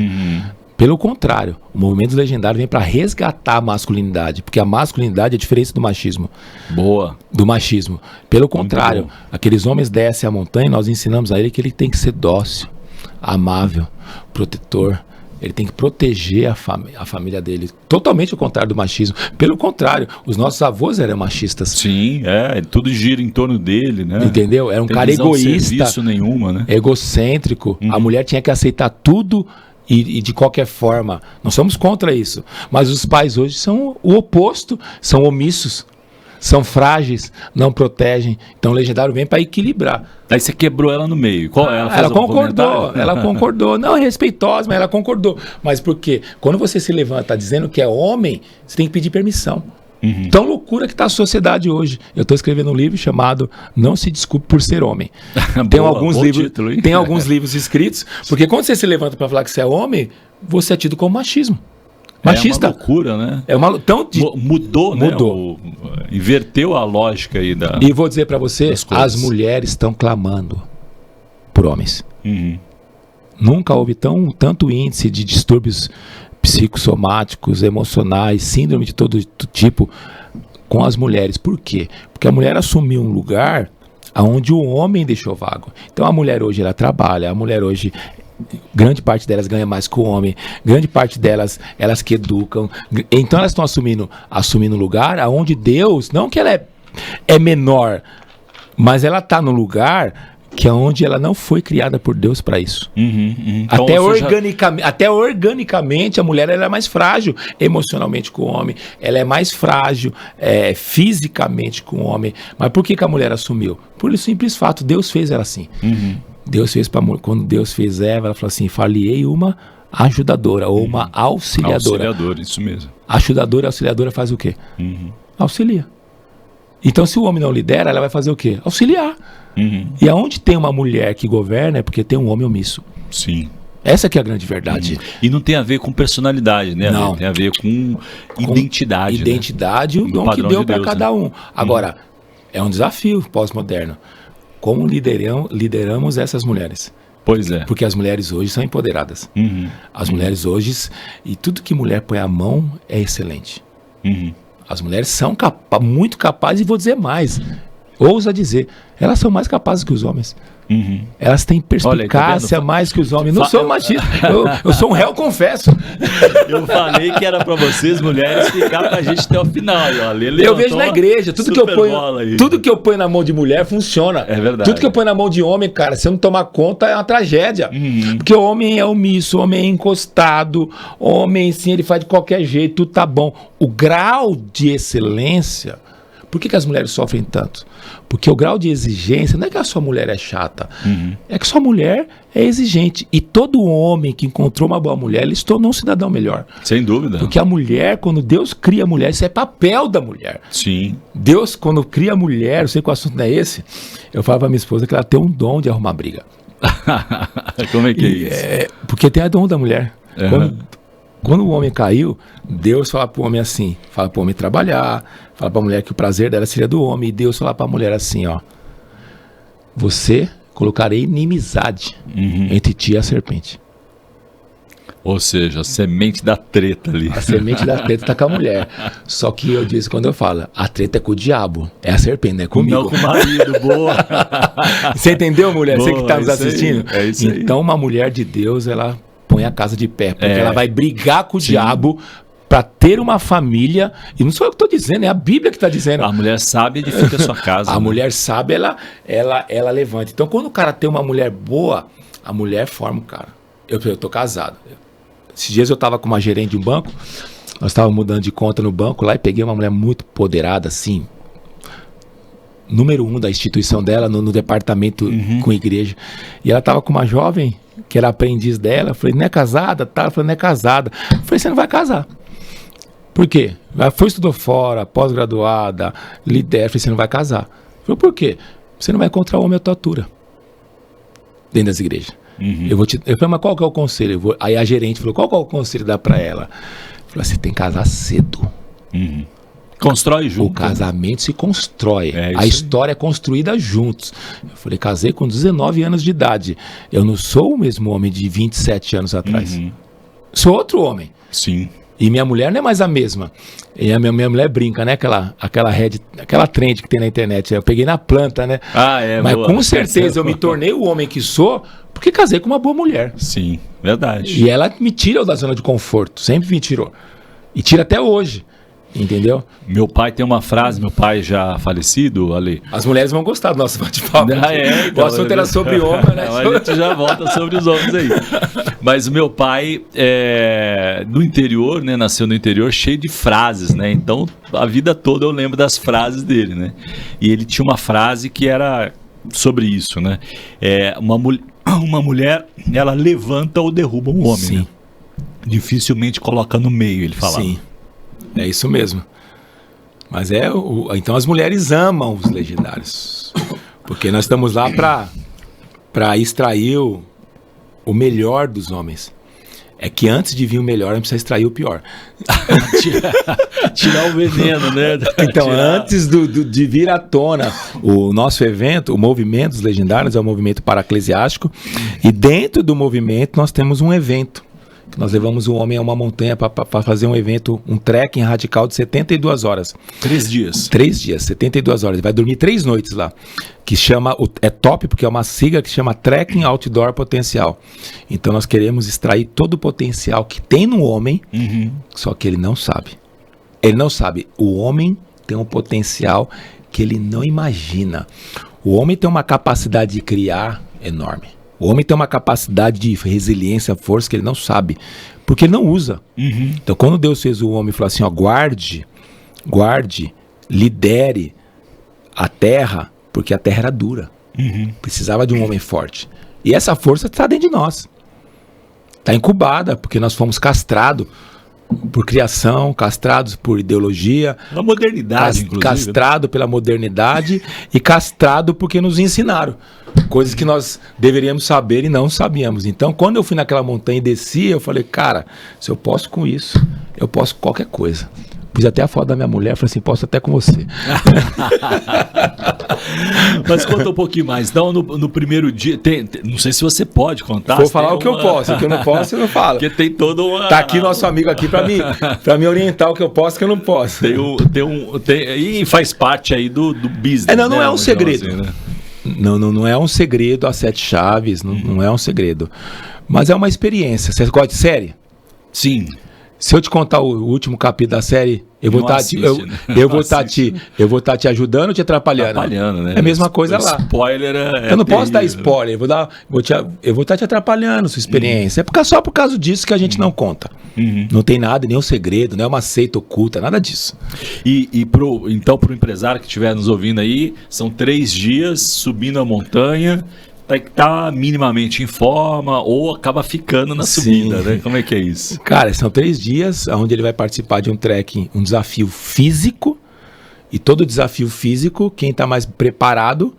Pelo contrário, o movimento legendário vem para resgatar a masculinidade, porque a masculinidade é diferente do machismo. Boa. Do machismo. Pelo contrário, aqueles homens descem a montanha e nós ensinamos a ele que ele tem que ser dócil, amável, protetor. Ele tem que proteger a família dele. Totalmente o contrário do machismo. Pelo contrário, os nossos avós eram machistas. Sim, tudo gira em torno dele, né? Entendeu? Era um cara egoísta, serviço nenhuma, né? Egocêntrico. A mulher tinha que aceitar tudo e de qualquer forma. Nós somos contra isso. Mas os pais hoje são o oposto, são omissos, são frágeis, não protegem. Então o Legendário vem para equilibrar. Aí você quebrou ela no meio. Ela concordou, ela concordou. Não, é respeitosa, mas ela concordou. Mas por quê? Quando você se levanta dizendo que é homem, você tem que pedir permissão. Tão loucura que está a sociedade hoje. Eu estou escrevendo um livro chamado Não Se Desculpe por Ser Homem. Tem alguns livros escritos, porque quando você se levanta para falar que você é homem, você é tido como machismo. Machista. É uma loucura, né? Mudou, né? Inverteu a lógica aí da. E vou dizer para você, as mulheres estão clamando por homens. Nunca houve tanto índice de distúrbios psicossomáticos, emocionais, síndrome de todo tipo com as mulheres. Por quê? Porque a mulher assumiu um lugar onde o homem deixou vago. Então a mulher hoje ela trabalha, a mulher hoje, grande parte delas ganha mais que o homem, grande parte delas, elas que educam. Então elas estão assumindo um lugar onde Deus, não que ela é menor, mas ela está no lugar que é onde ela não foi criada por Deus para isso. Então, até organicamente a mulher ela é mais frágil emocionalmente que o homem, ela é mais frágil fisicamente que o homem. Mas por que a mulher assumiu? Por simples fato, Deus fez ela assim. Deus fez quando Deus fez Eva, ela falou assim: falei uma ajudadora ou uma auxiliadora. Auxiliadora, isso mesmo. Ajudadora e auxiliadora faz o quê? Auxilia. Então se o homem não lidera, ela vai fazer o quê? Auxiliar. E aonde tem uma mulher que governa é porque tem um homem omisso. Sim. Essa que é a grande verdade. E não tem a ver com personalidade, né? Não. Tem a ver com identidade. Identidade, né? O dom que deu para cada um. Agora, é um desafio pós-moderno. Como lideramos essas mulheres? Pois é. Porque as mulheres hoje são empoderadas. As mulheres hoje, e tudo que mulher põe a mão é excelente. As mulheres são muito capazes, e vou dizer mais, ousa dizer, elas são mais capazes que os homens. Elas têm perspicácia mais que os homens. Não sou machista, eu sou um réu, confesso. Eu falei que era pra vocês, mulheres, ficar pra gente até o final. Eu vejo na igreja, tudo que eu ponho na mão de mulher funciona. É verdade. Tudo que eu ponho na mão de homem, cara, se eu não tomar conta, é uma tragédia. Porque o homem é omisso, o homem é encostado, o homem, sim, ele faz de qualquer jeito, tudo tá bom. O grau de excelência Por que as mulheres sofrem tanto? Porque o grau de exigência não é que a sua mulher é chata, é que sua mulher é exigente. E todo homem que encontrou uma boa mulher, ele se tornou um cidadão melhor. Sem dúvida. Porque a mulher, quando Deus cria a mulher, isso é papel da mulher. Sim. Deus, quando cria a mulher, eu sei que o assunto não é esse, eu falo pra minha esposa que ela tem um dom de arrumar briga. Como é que é isso? Porque tem a dom da mulher. Quando o homem caiu, Deus fala pro homem assim, fala pro homem trabalhar, fala pra mulher que o prazer dela seria do homem, e Deus fala pra mulher assim, ó, você colocarei inimizade entre ti e a serpente. Ou seja, a semente da treta ali. A semente da treta tá com a mulher. Só que eu disse quando eu falo, a treta é com o diabo, é a serpente, não é comigo. Não com o marido, boa. Você entendeu, mulher? Boa, você que tá nos assistindo? É isso aí. Então uma mulher de Deus, ela põe a casa de pé, porque ela vai brigar com o diabo para ter uma família, e não sou eu que estou dizendo, é a Bíblia que está dizendo. A mulher sábia edifica a sua casa. A mulher sábia, ela levanta. Então, quando o cara tem uma mulher boa, a mulher forma o cara. Eu tô casado. Esses dias eu estava com uma gerente de um banco, nós estávamos mudando de conta no banco lá e peguei uma mulher muito poderada, assim, número 1 da instituição dela, no departamento com igreja. E ela estava com uma jovem, que era aprendiz dela. Eu falei, não é casada? Tá? Ela falou, não é casada. Eu falei, você não vai casar. Por quê? Ela foi, estudou fora, pós-graduada, lidera. Eu falei, você não vai casar. Eu falei, por quê? Você não vai encontrar o homem à tua altura dentro das igrejas. Eu falei, mas qual que é o conselho? Aí a gerente falou, qual que é o conselho que dá pra ela? Eu falei, você tem que casar cedo. Constrói junto. O casamento se constrói. A história é construída juntos. Eu falei, casei com 19 anos de idade. Eu não sou o mesmo homem de 27 anos atrás. Sou outro homem. Sim. E minha mulher não é mais a mesma. E a minha mulher brinca, né? Aquela trend que tem na internet. Eu peguei na planta, né? Mas boa. Com certeza eu me tornei o homem que sou porque casei com uma boa mulher. Sim, verdade. E ela me tira da zona de conforto. Sempre me tirou. E tira até hoje. Entendeu? Meu pai tem uma frase, meu pai já falecido, Ali. As mulheres vão gostar do nosso bate-papo. Então, o assunto era sobre homem, né? A gente já volta sobre os homens aí. Mas o meu pai, no interior, né? Nasceu no interior, cheio de frases, né? Então, a vida toda eu lembro das frases dele, né? E ele tinha uma frase que era sobre isso, né? Uma mulher, ela levanta ou derruba um homem. Sim. Né? Dificilmente coloca no meio, ele falava. Sim. É isso mesmo. Mas então as mulheres amam os legendários. Porque nós estamos lá para extrair o melhor dos homens. É que antes de vir o melhor, a gente precisa extrair o pior. Tirar o veneno, né? Então, antes de vir à tona o nosso evento, o Movimento dos Legendários, é um movimento paraclesiástico. E dentro do movimento nós temos um evento. Nós levamos o homem a uma montanha para fazer um evento, um trekking radical de 72 horas. 3 dias. 3 dias, 72 horas. Ele vai dormir 3 noites lá. Que chama, é top porque é uma sigla que chama Trekking Outdoor Potencial. Então nós queremos extrair todo o potencial que tem no homem, só que ele não sabe. Ele não sabe. O homem tem um potencial que ele não imagina. O homem tem uma capacidade de criar enorme. O homem tem uma capacidade de resiliência, força que ele não sabe, porque ele não usa. Então, quando Deus fez o homem e falou assim, ó, guarde, lidere a terra, porque a terra era dura. Precisava de um homem forte. E essa força está dentro de nós. Está incubada, porque nós fomos castrados por criação, castrados por ideologia. A modernidade, inclusive. Castrado pela modernidade e castrado porque nos ensinaram. Coisas que nós deveríamos saber e não sabíamos. Então, quando eu fui naquela montanha e desci, eu falei, cara, se eu posso com isso, eu posso com qualquer coisa. Pus até a foto da minha mulher, falei assim, posso até com você. Mas conta um pouquinho mais. Então, no primeiro dia, não sei se você pode contar. Vou falar o que eu posso, o que eu não posso, eu não falo. Porque tem todo uma... Tá aqui nosso amigo aqui pra me orientar o que eu posso e o que eu não posso. E faz parte aí do business. Não é um segredo. Assim, né? Não é um segredo as 7 chaves, não é um segredo. Mas é uma experiência. Você gosta de série? Sim. Se eu te contar o último capítulo da série, eu vou estar te ajudando ou te atrapalhando? Atrapalhando, né? É a mesma coisa lá. Spoiler eu não posso dar spoiler, eu vou estar te atrapalhando sua experiência. É só por causa disso que a gente não conta. Não tem nada, nenhum segredo, não é uma seita oculta, nada disso. Então, pro empresário que estiver nos ouvindo aí, são 3 dias subindo a montanha, tá minimamente em forma ou acaba ficando na subida, né? Como é que é isso? Cara, são 3 dias onde ele vai participar de um trekking, um desafio físico, e todo desafio físico, quem está mais preparado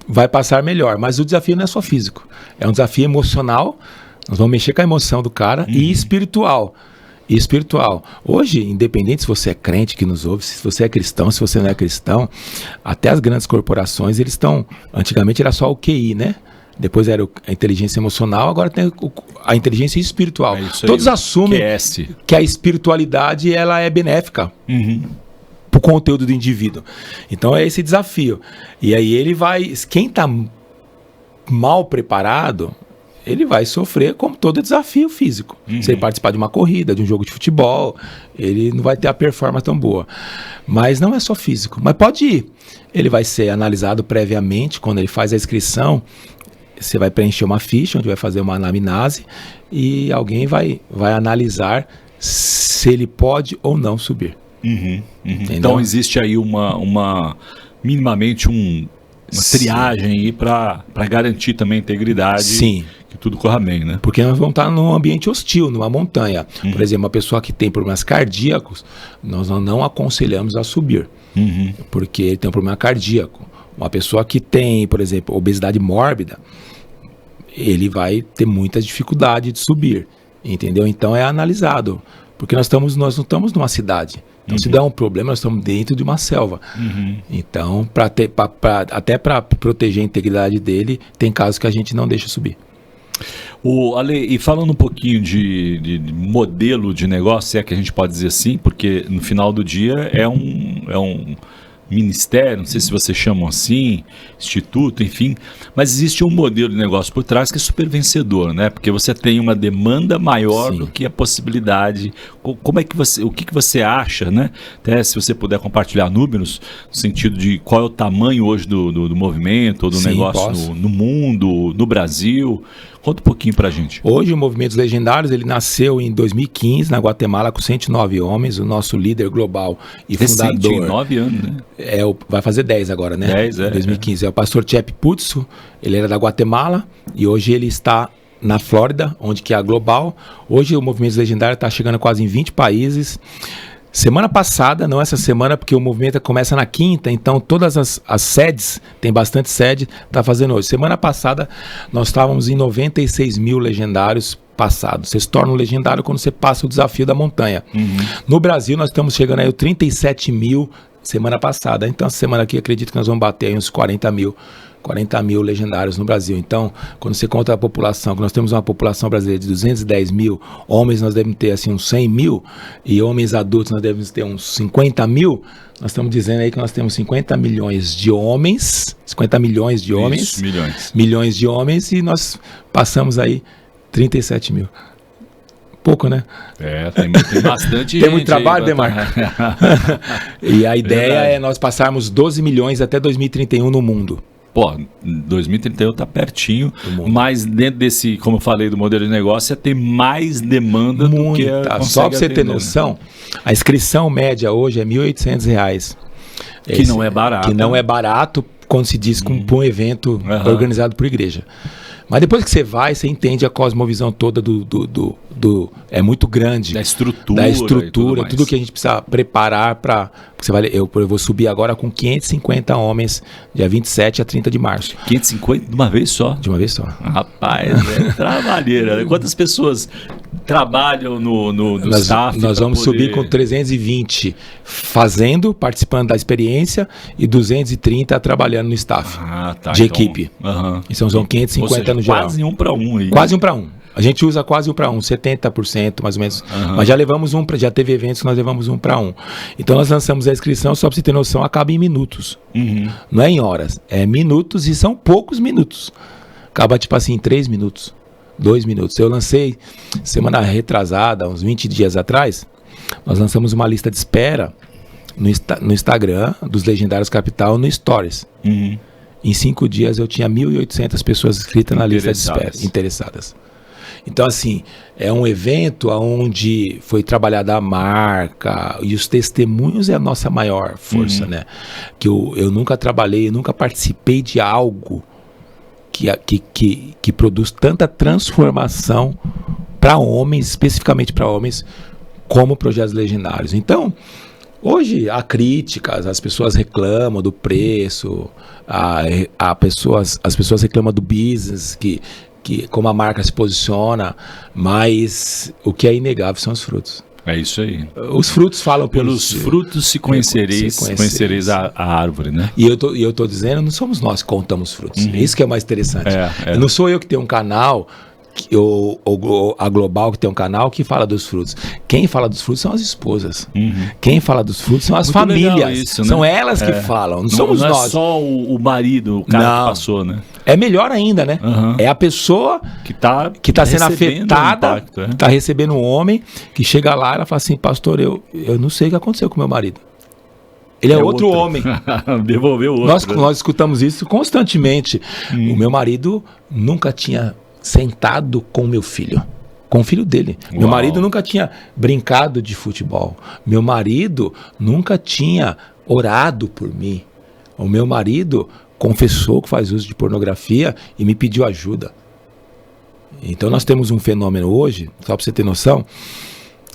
vai passar melhor, mas o desafio não é só físico, é um desafio emocional, nós vamos mexer com a emoção do cara, e espiritual. Hoje, independente se você é crente que nos ouve, se você é cristão, se você não é cristão, até as grandes corporações, eles estão... Antigamente era só o QI, né? Depois era a inteligência emocional, agora tem a inteligência espiritual. Todos assumem que a espiritualidade ela é benéfica para o conteúdo do indivíduo. Então é esse desafio. E aí ele vai... Quem está mal preparado... ele vai sofrer como todo desafio físico. Se ele participar de uma corrida, de um jogo de futebol, ele não vai ter a performance tão boa. Mas não é só físico. Mas pode ir. Ele vai ser analisado previamente, quando ele faz a inscrição, você vai preencher uma ficha, onde vai fazer uma anamnese, e alguém vai analisar se ele pode ou não subir. Então existe aí minimamente uma triagem aí para garantir também a integridade. Sim. Que tudo corra bem, né? Porque nós vamos estar num ambiente hostil, numa montanha. Por exemplo, uma pessoa que tem problemas cardíacos, nós não aconselhamos a subir. Porque ele tem um problema cardíaco. Uma pessoa que tem, por exemplo, obesidade mórbida, ele vai ter muita dificuldade de subir. Entendeu? Então é analisado. Porque nós não estamos numa cidade. Então, se der um problema, nós estamos dentro de uma selva. Então, até para proteger a integridade dele, tem casos que a gente não deixa subir. Ale, e falando um pouquinho de modelo de negócio, se é que a gente pode dizer assim, porque no final do dia é um ministério, não sei se vocês chamam assim, instituto, enfim, mas existe um modelo de negócio por trás que é super vencedor, né? Porque você tem uma demanda maior do que a possibilidade. Como é que o que você acha, né? Até se você puder compartilhar números, no sentido de qual é o tamanho hoje do movimento, ou do negócio no mundo, no Brasil. Conta um pouquinho pra gente. Hoje o Movimentos Legendários, ele nasceu em 2015 na Guatemala com 109 homens, o nosso líder global e fundador. 9 anos, né? Vai fazer 10 agora, né? 10, em 2015. É o pastor Chep Putso, ele era da Guatemala e hoje ele está na Flórida, onde que é a global. Hoje o Movimentos Legendários está chegando quase em 20 países. Semana passada, não essa semana, porque o movimento começa na quinta, então todas as sedes, tem bastante sede, está fazendo hoje. Semana passada, nós estávamos em 96 mil legendários passados. Você se torna um legendário quando você passa o desafio da montanha. No Brasil, nós estamos chegando aí a 37 mil semana passada. Então, essa semana aqui, acredito que nós vamos bater aí uns 40 mil legendários no Brasil. Então, quando você conta a população, que nós temos uma população brasileira de 210 mil, homens nós devemos ter assim uns 100 mil, e homens adultos nós devemos ter uns 50 mil, nós estamos dizendo aí que nós temos 50 milhões de homens, 50 milhões de homens, Isso, milhões de homens, e nós passamos aí 37 mil. Pouco, né? Tem bastante gente. Tem muito trabalho, Demar. E a ideia é nós passarmos 12 milhões até 2031 no mundo. 2031 está pertinho, mas dentro desse, como eu falei, do modelo de negócio, é ter mais demanda do que só para você ter noção, a inscrição média hoje é R$ 1.800. Que não é barato. Que não é barato quando se diz com um evento organizado por igreja. Mas depois que você vai, você entende a cosmovisão toda é muito grande. Da estrutura, tudo que a gente precisa preparar para... Eu vou subir agora com 550 homens, dia 27 a 30 de março. 550 de uma vez só? De uma vez só. Rapaz, é trabalheira. Quantas pessoas trabalham no staff? Nós vamos subir com 320 participando da experiência, e 230 trabalhando no staff de equipe. Então são 550 no geral. Quase 1 para 1 aí. Quase 1 para 1. A gente usa quase 1 para 1, 70% mais ou menos. Mas já levamos já teve eventos que nós levamos 1 para 1. Então nós lançamos a inscrição, só para você ter noção, acaba em minutos. Não é em horas, é minutos, e são poucos minutos. Acaba tipo assim em 3 minutos. 2 minutos. Eu lancei, semana retrasada, uns 20 dias atrás, nós lançamos uma lista de espera no Instagram dos Legendários Capital, no Stories. Em 5 dias eu tinha 1.800 pessoas inscritas na lista de espera, interessadas. Então, assim, é um evento onde foi trabalhada a marca e os testemunhos é a nossa maior força, né? Que eu nunca trabalhei, nunca participei de algo que produz tanta transformação para homens, especificamente para homens, como Projetos Legendários. Então, hoje há críticas, as pessoas reclamam do preço, as pessoas reclamam do business, que como a marca se posiciona, mas o que é inegável são os frutos. É isso aí. Os frutos falam pelos frutos se conhecereis a árvore, né? E eu tô dizendo, não somos nós que contamos frutos. Isso que é mais interessante. Não sou eu que tenho um canal, a Global que tem um canal que fala dos frutos. Quem fala dos frutos são as esposas. Quem fala dos frutos são as famílias. Isso, né? São elas que falam, não somos nós. Não é só o marido, o cara que passou, né? É melhor ainda, né? É a pessoa que tá sendo afetada, que tá recebendo um homem, que chega lá e ela fala assim, pastor, eu não sei o que aconteceu com meu marido. Ele é outro homem. Devolveu outro. Nós escutamos isso constantemente. O meu marido nunca tinha sentado com meu filho, com o filho dele. Uau. Meu marido nunca tinha brincado de futebol. Meu marido nunca tinha orado por mim. O meu marido confessou que faz uso de pornografia e me pediu ajuda. Então nós temos um fenômeno hoje, só para você ter noção,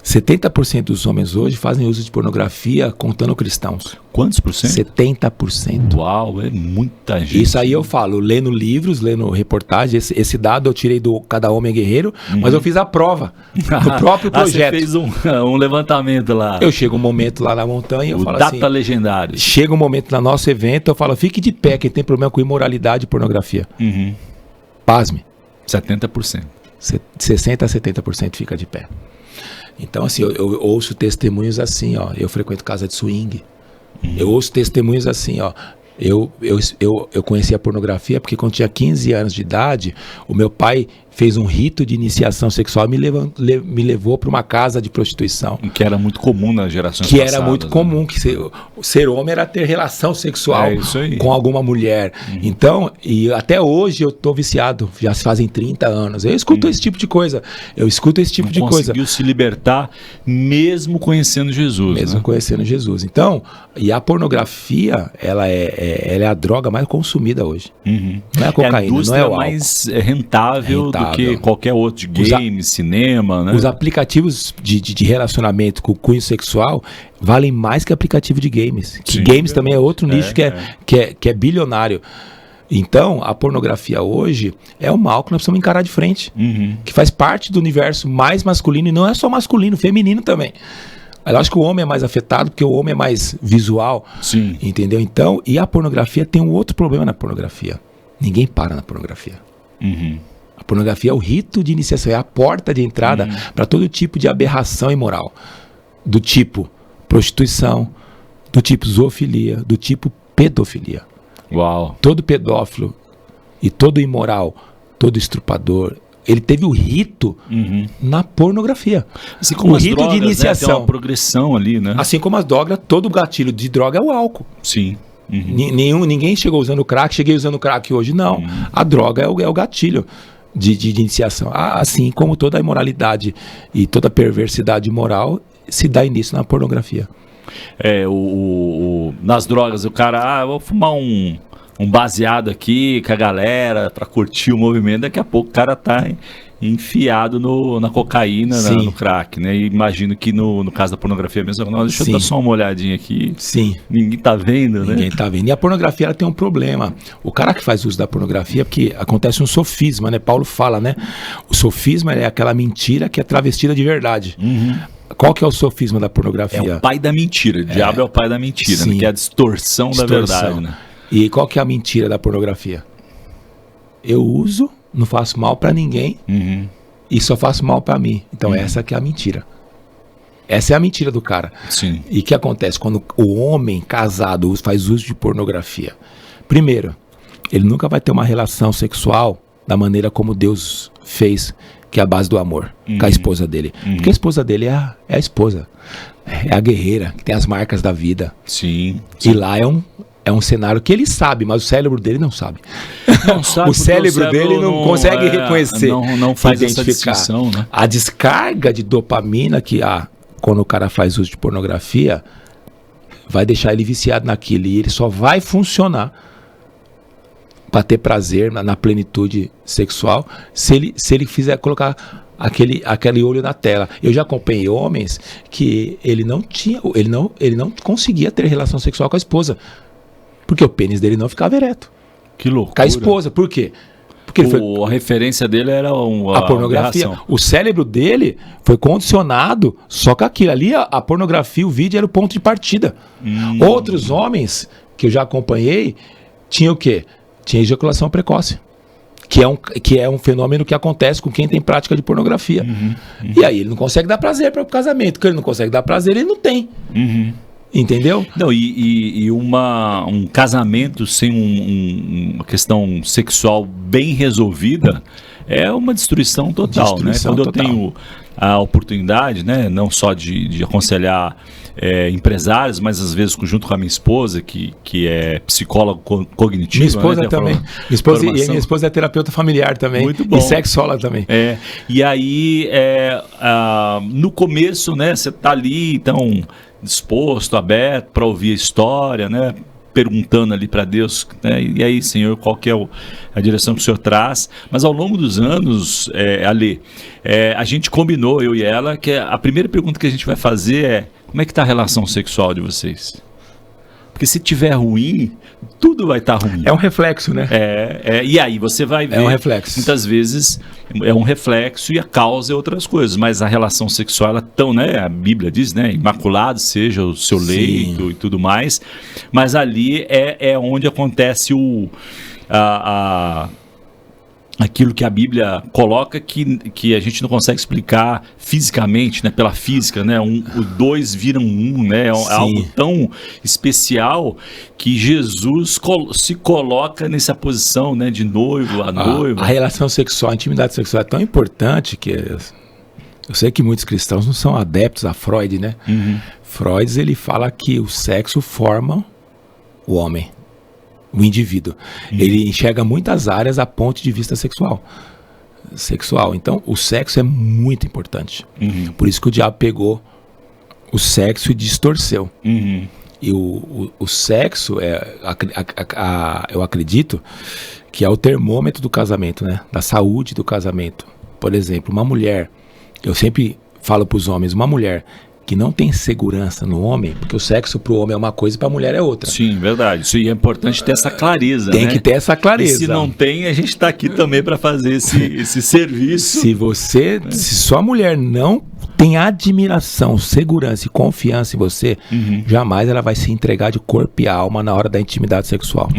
70% dos homens hoje fazem uso de pornografia contando cristãos. Quantos por cento? 70%. Uau, é muita gente. Isso aí eu falo, lendo livros, lendo reportagens, esse dado eu tirei do Cada Homem é Guerreiro, mas eu fiz a prova do próprio projeto. Você fez um levantamento lá. Eu chego um momento lá na montanha e eu falo Data assim... Legendário. Chega um momento no nosso evento, eu falo, fique de pé, quem tem problema com imoralidade e pornografia. Pasme. 70%. 60% a 70% fica de pé. Então, assim, eu ouço testemunhos assim, ó. Eu frequento casa de swing. Eu ouço testemunhos assim, ó. Eu conheci a pornografia porque quando tinha 15 anos de idade, o meu pai fez um rito de iniciação sexual e me levou para uma casa de prostituição. Que era muito comum nas gerações passadas. Que era muito comum, que ser homem era ter relação sexual com alguma mulher. Então, e até hoje eu tô viciado, já se fazem 30 anos. Eu escuto esse tipo de coisa. Conseguiu se libertar mesmo conhecendo Jesus. Mesmo conhecendo Jesus. Então, e a pornografia, ela é a droga mais consumida hoje. Não é a cocaína, não é o álcool. Mais rentável do que qualquer outro, de game, cinema, né? Os aplicativos de relacionamento com cunho sexual valem mais que aplicativo de games. Que games também é outro nicho que é bilionário. Então, a pornografia hoje é o mal que nós precisamos encarar de frente. Que faz parte do universo mais masculino, e não é só masculino, feminino também. Eu acho que o homem é mais afetado porque o homem é mais visual. Sim. Entendeu? Então, e a pornografia tem um outro problema na pornografia. Ninguém para na pornografia. A pornografia é o rito de iniciação, é a porta de entrada para todo tipo de aberração imoral. Do tipo prostituição, do tipo zoofilia, do tipo pedofilia. Uau. Todo pedófilo e todo imoral, todo estrupador, ele teve o rito na pornografia. Assim como o rito drogas, de iniciação. Tem uma progressão ali, né? Assim como as drogas, todo gatilho de droga é o álcool. Sim. Ninguém chegou usando crack, cheguei usando crack hoje, não. A droga é o gatilho de iniciação. Assim como toda a imoralidade e toda a perversidade moral se dá início na pornografia. Nas drogas, o cara, vou fumar um baseado aqui com a galera pra curtir o movimento, daqui a pouco o cara tá enfiado na cocaína, no crack, né? E imagino que no caso da pornografia mesmo, deixa eu dar só uma olhadinha aqui. Sim. Ninguém tá vendo, né? Ninguém tá vendo. E a pornografia, ela tem um problema. O cara que faz uso da pornografia, porque acontece um sofisma, né? Paulo fala, né? O sofisma é aquela mentira que é travestida de verdade. Qual que é o sofisma da pornografia? É o pai da mentira. O diabo é o pai da mentira, né? Que é a distorção da verdade, né? E qual que é a mentira da pornografia? Eu uso, não faço mal pra ninguém e só faço mal pra mim. Então essa que é a mentira. Essa é a mentira do cara. Sim. E o que acontece quando o homem casado faz uso de pornografia? Primeiro, ele nunca vai ter uma relação sexual da maneira como Deus fez, que é a base do amor, com a esposa dele. Porque a esposa dele é a esposa, é a guerreira, que tem as marcas da vida. Sim. E lá é um cenário que ele sabe, mas o cérebro dele não sabe. Não sabe O cérebro dele não consegue reconhecer, não faz essa identificar. distinção, né? A descarga de dopamina que há quando o cara faz uso de pornografia vai deixar ele viciado naquilo, e ele só vai funcionar para ter prazer na plenitude sexual se ele fizer colocar aquele olho na tela. Eu já acompanhei homens que ele não conseguia ter relação sexual com a esposa, porque o pênis dele não ficava ereto. Que loucura. Com a esposa. Por quê? Porque a referência dele era a pornografia. aberração. O cérebro dele foi condicionado só com aquilo. Ali a pornografia, o vídeo era o ponto de partida. Outros homens que eu já acompanhei tinham o quê? Tinha ejaculação precoce. Que é um fenômeno que acontece com quem tem prática de pornografia. E aí ele não consegue dar prazer para o casamento. Porque ele não consegue dar prazer, ele não tem. Entendeu? Não, e um casamento sem uma questão sexual bem resolvida é uma destruição total, né? Quando eu tenho a oportunidade, né, não só de aconselhar empresários, mas às vezes junto com a minha esposa, que é psicóloga cognitiva. Minha esposa, né, também. Minha esposa é terapeuta familiar também. Muito bom. E sexóloga também. E aí, no começo, né, você tá ali, então, disposto, aberto para ouvir a história, né, perguntando ali para Deus, né, e aí, Senhor, qual que é a direção que o Senhor traz? Mas ao longo dos anos, Ale, a gente combinou, eu e ela, que a primeira pergunta que a gente vai fazer é: como é que está a relação sexual de vocês? Porque se tiver ruim, tudo vai estar ruim. É um reflexo, né? E aí você vai ver. É um reflexo. Muitas vezes é um reflexo e a causa é outras coisas. Mas a relação sexual, ela tão, né? A Bíblia diz, né? Imaculado seja o seu leito e tudo mais. Mas ali é onde acontece aquilo que a Bíblia coloca que a gente não consegue explicar fisicamente, né? Pela física, né? O dois viram um, né? É algo tão especial que Jesus se coloca nessa posição, né? De noivo a noiva. A relação sexual, a intimidade sexual é tão importante que eu sei que muitos cristãos não são adeptos a Freud, né? Freud, ele fala que o sexo forma o homem, o indivíduo. Ele enxerga muitas áreas a ponto de vista sexual. Então o sexo é muito importante. Por isso que o diabo pegou o sexo e distorceu. E o sexo eu acredito que é o termômetro do casamento, né? Da saúde do casamento. Por exemplo, uma mulher, eu sempre falo para os homens, uma mulher que não tem segurança no homem, porque o sexo para o homem é uma coisa e para a mulher é outra. Sim, verdade. Isso, e é importante ter essa clareza, Tem que ter essa clareza. E se não tem, a gente está aqui também para fazer esse serviço. Se sua mulher não tem admiração, segurança e confiança em você, jamais ela vai se entregar de corpo e alma na hora da intimidade sexual.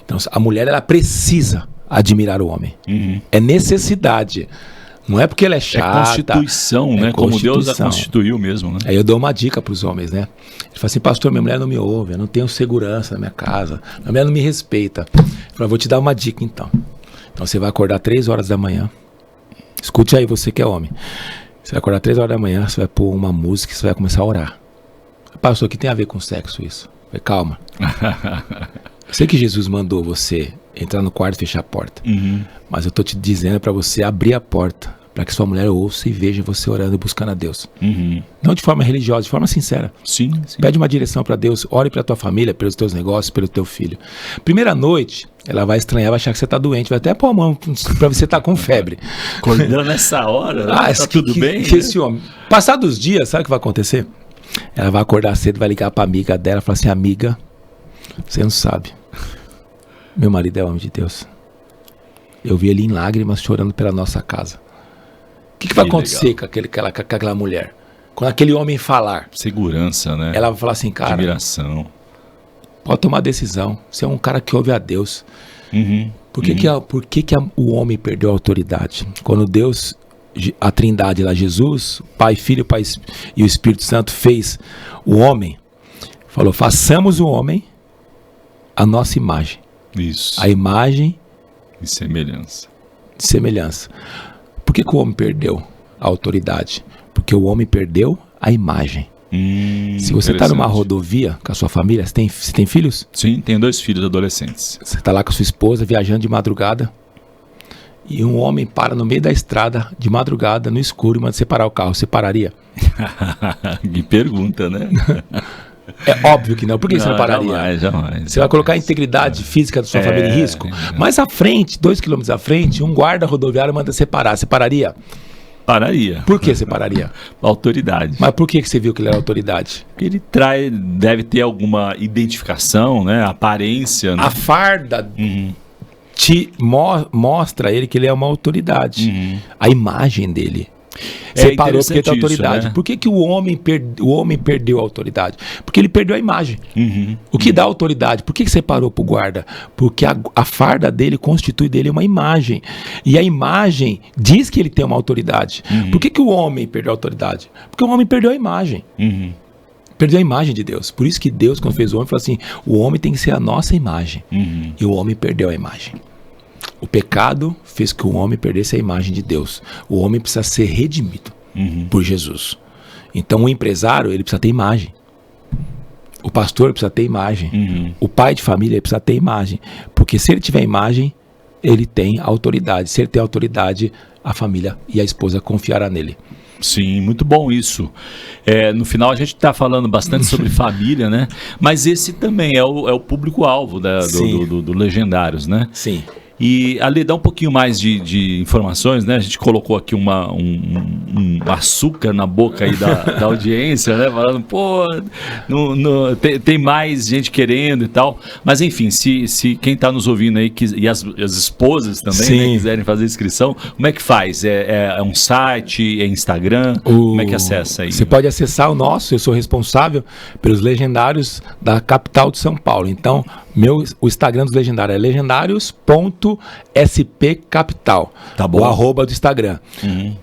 Então, a mulher, ela precisa admirar o homem. É necessidade. Não é porque ela é chata. É constituição, né? Como Deus a constituiu mesmo, né? Aí eu dou uma dica para os homens, né? Ele fala assim: pastor, minha mulher não me ouve, eu não tenho segurança na minha casa, minha mulher não me respeita. Eu falo: vou te dar uma dica então. Então você vai acordar 3 horas da manhã. Escute aí, você que é homem. Você vai acordar 3 horas da manhã, você vai pôr uma música e você vai começar a orar. Pastor, o que tem a ver com sexo isso? Eu falei: calma. Eu sei que Jesus mandou você entrar no quarto e fechar a porta. Mas eu tô te dizendo para você abrir a porta, para que sua mulher ouça e veja você orando e buscando a Deus. Não de forma religiosa, de forma sincera. Sim. Pede uma direção para Deus, ore para tua família, pelos teus negócios, pelo teu filho. Primeira noite, ela vai estranhar, vai achar que você tá doente, vai até pôr a mão para você estar com febre. Acordando nessa hora, tá tudo bem? Que esse homem, passados os dias, sabe o que vai acontecer? Ela vai acordar cedo, vai ligar para amiga dela e falar assim: amiga, você não sabe, meu marido é homem de Deus. Eu vi ele em lágrimas chorando pela nossa casa. O que vai acontecer com aquela mulher? Quando aquele homem falar, segurança, né? Ela vai falar assim: cara, admiração. Pode tomar decisão. Você é um cara que ouve a Deus. Por que o homem perdeu a autoridade? Quando Deus, a Trindade lá, Jesus, Pai, Filho, Pai e o Espírito Santo fez o homem, falou: façamos o homem a nossa imagem. Isso. A imagem e semelhança. de semelhança. Por que o homem perdeu a autoridade? Porque o homem perdeu a imagem. Se você está numa rodovia com a sua família, você tem filhos? Sim, tenho 2 filhos adolescentes. Você está lá com a sua esposa viajando de madrugada e um homem para no meio da estrada de madrugada, no escuro, e manda você parar o carro. Você pararia? Que pergunta, né? É óbvio que não. Por que você não pararia? Jamais. Você vai colocar a integridade física da sua família em risco? Mais à frente, 2 quilômetros à frente, um guarda rodoviário manda você parar. Você pararia? Pararia. Por que você pararia? Autoridade. Mas por que você viu que ele era autoridade? Porque ele deve ter alguma identificação, né? Aparência. Né? A farda te mostra a ele que ele é uma autoridade. A imagem dele. Você parou porque ele tem autoridade. Isso, né? Por que o homem perdeu a autoridade? Porque ele perdeu a imagem. O que dá autoridade? Por que você parou pro guarda? Porque a farda dele constitui dele uma imagem. E a imagem diz que ele tem uma autoridade. Por que o homem perdeu a autoridade? Porque o homem perdeu a imagem. Perdeu a imagem de Deus. Por isso que Deus, quando fez o homem, falou assim: o homem tem que ser a nossa imagem. E o homem perdeu a imagem. O pecado fez que o homem perdesse a imagem de Deus. O homem precisa ser redimido por Jesus. Então o empresário, ele precisa ter imagem. O pastor precisa ter imagem. O pai de família, ele precisa ter imagem. Porque se ele tiver imagem, ele tem autoridade. Se ele tem autoridade, a família e a esposa confiará nele. Sim, muito bom isso. No final a gente está falando bastante sobre família, né? Mas esse também é o público-alvo do Legendários, né? Sim. E, Ali, dá um pouquinho mais de informações, né? A gente colocou aqui um açúcar na boca aí da audiência, né? Falando, pô, tem mais gente querendo e tal. Mas, enfim, se quem está nos ouvindo aí, e as esposas também, né, quiserem fazer inscrição, como é que faz? É um site, é Instagram? Como é que acessa aí? Você pode acessar o nosso, eu sou responsável pelos Legendários da capital de São Paulo. Então, o Instagram dos Legendários é legendários.spcapital. Tá bom. O arroba do Instagram.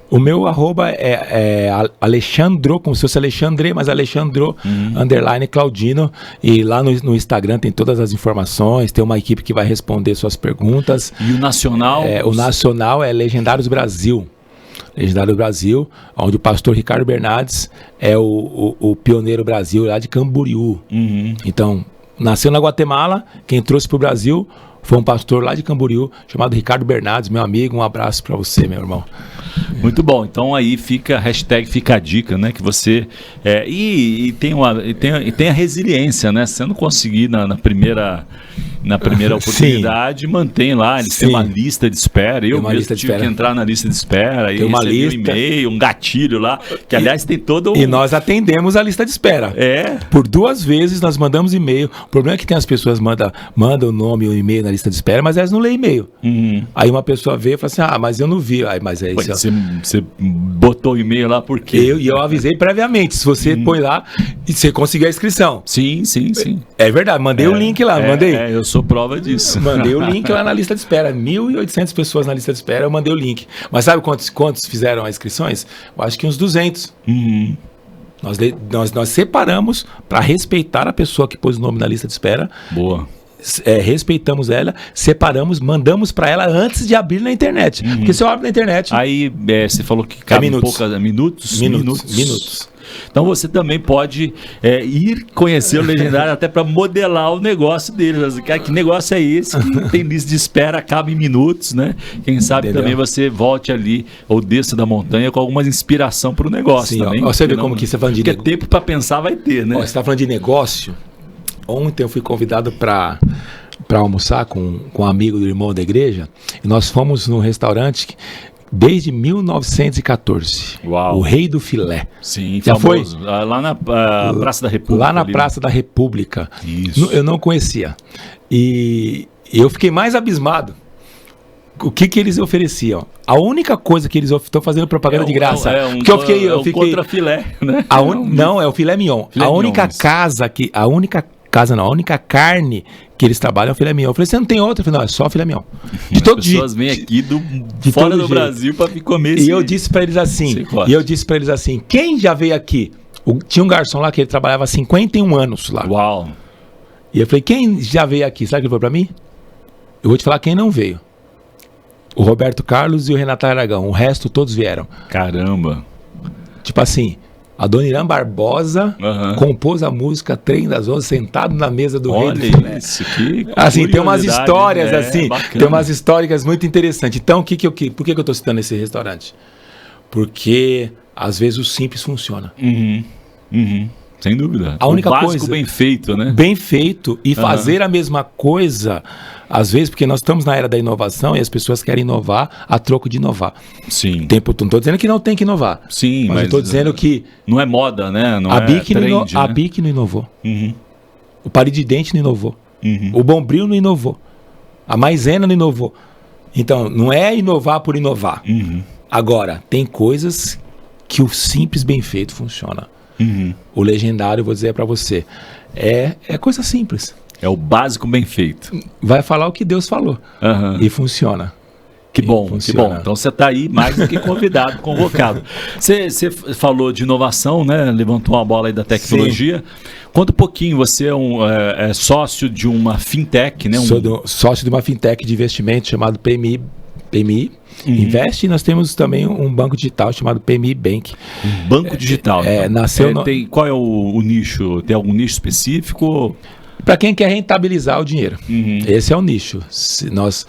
O meu arroba é Alexandro, como se fosse Alexandre, mas Alexandro _ Claudino. E lá no Instagram tem todas as informações, tem uma equipe que vai responder suas perguntas. E o nacional? O nacional é Legendários Brasil. Legendário Brasil, onde o pastor Ricardo Bernardes é o pioneiro Brasil lá de Camboriú. Então, nasceu na Guatemala, quem trouxe para o Brasil foi um pastor lá de Camboriú, chamado Ricardo Bernardes, meu amigo. Um abraço para você, meu irmão. Muito bom, então aí fica a dica, né, que você tem a resiliência, né, se você não conseguir na primeira oportunidade, mantém lá, eles têm uma lista de espera, eu mesmo tive que entrar na lista de espera, e recebi um e-mail, um gatilho lá, que aliás tem todo E nós atendemos a lista de espera. Por 2 vezes nós mandamos e-mail. O problema é que tem as pessoas mandam o nome e o e-mail na lista de espera, mas elas não lêem e-mail. Aí uma pessoa vê e fala assim, mas eu não vi. Mas é isso. Você botou o e-mail lá por quê? Eu avisei previamente. Se você põe lá, e você conseguiu a inscrição. Sim. É verdade, mandei o link lá, mandei. Eu sou prova disso. Mandei o link lá na lista de espera. 1.800 pessoas na lista de espera, eu mandei o link. Mas sabe quantos fizeram as inscrições? Eu acho que uns 200. Nós separamos para respeitar a pessoa que pôs o nome na lista de espera. Boa. Respeitamos ela, separamos, mandamos para ela antes de abrir na internet. Porque se eu abro na internet... Aí você falou que cabe minutos. Então você também pode ir conhecer o Legendário até para modelar o negócio deles. Que negócio é esse? Que tem lista de espera, acaba em minutos, né? Quem sabe também você volte ali ou desça da montanha com alguma inspiração para o negócio. Sim, também. Você vê como que você está falando de negócio. Porque tempo para pensar vai ter, né? Você está falando de negócio. Ontem eu fui convidado para almoçar com um amigo do irmão da igreja, e nós fomos num restaurante desde 1914. Uau. O Rei do Filé. Sim, já famoso. Foi? Lá na Praça da República. Lá na Praça da República. Isso. Eu não conhecia. E eu fiquei mais abismado. O que eles ofereciam? A única coisa que eles estão fazendo propaganda de graça. Eu fiquei contra filé, né? Não, é o filé mignon. A única carne que eles trabalham é o filé mignon. Eu falei, você não tem outra? Eu falei, não, é só filé mignon. De todo jeito. As pessoas vêm aqui de fora do Brasil para comer esse. E eu disse para eles assim, quem já veio aqui? Tinha um garçom lá que ele trabalhava há 51 anos lá. Uau. E eu falei, quem já veio aqui? Sabe o que ele falou para mim? Eu vou te falar quem não veio. o Roberto Carlos e o Renato Aragão. O resto todos vieram. Caramba. Tipo assim, a Dona Irã Barbosa compôs a música Trem das Onze sentado na mesa do Olha rei do filé. Isso, que assim, tem umas curiosidade, histórias assim, bacana. tem umas histórias muito interessantes. Então, por que eu tô citando esse restaurante? Porque às vezes o simples funciona. Sem dúvida. A única o básico coisa bem feito, né? Bem feito e fazer a mesma coisa, às vezes, porque nós estamos na era da inovação e as pessoas querem inovar a troco de inovar. Sim. Não estou dizendo que não tem que inovar. Sim, mas eu estou dizendo que não é moda, né? Não a é Bic trend, não, né? a Bic não inovou. O palito de dente não inovou. O Bombril não inovou. A Maisena não inovou. Então, não é inovar por inovar. Agora, tem coisas que o simples bem feito funciona. O legendário, vou dizer para você, é coisa simples. É o básico bem feito. Vai falar o que Deus falou. E funciona. Que bom, que bom. Então você está aí mais do que convidado, convocado. Você falou de inovação, né? Levantou uma bola aí da tecnologia. Sim. Conta um pouquinho, você é sócio de uma fintech, né? Sou sócio de uma fintech de investimento chamado PMI Invest, e nós temos também um banco digital chamado PMI Bank. Um banco digital. Nasceu qual é o nicho? Tem algum nicho específico? Para quem quer rentabilizar o dinheiro. Esse é o nicho. Nós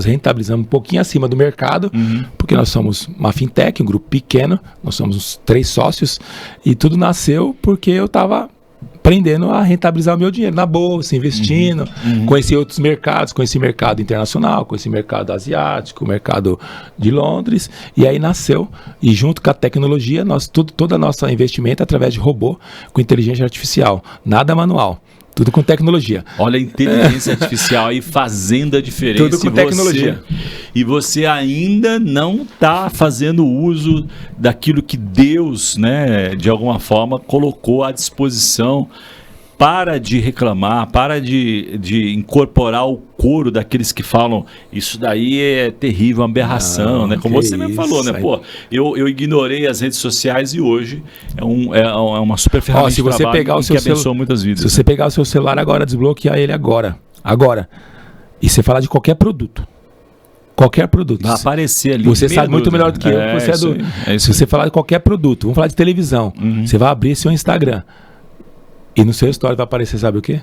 rentabilizamos um pouquinho acima do mercado, porque nós somos uma fintech, um grupo pequeno, nós somos uns 3 sócios, e tudo nasceu porque eu estava aprendendo a rentabilizar o meu dinheiro na bolsa, investindo, conheci outros mercados, conheci mercado internacional, conheci mercado asiático, mercado de Londres, e aí nasceu, e junto com a tecnologia, todo o nosso investimento é através de robô com inteligência artificial, nada manual. Tudo com tecnologia. Olha a inteligência artificial aí fazendo a diferença. Tudo com tecnologia. E você ainda não está fazendo uso daquilo que Deus, né, de alguma forma, colocou à disposição. Para de reclamar, para de incorporar o coro daqueles que falam isso daí é terrível, uma aberração, né? Como você mesmo falou, né? Pô, eu ignorei as redes sociais e hoje é uma super ferramenta se você pegar o seu que abençoa muitas vidas. Se você pegar o seu celular agora, desbloquear ele agora, e você falar de qualquer produto, vai aparecer ali. Você sabe muito melhor do que eu, que você é do... Se você falar de qualquer produto, vamos falar de televisão, você vai abrir seu Instagram, e no seu story vai aparecer, sabe o quê?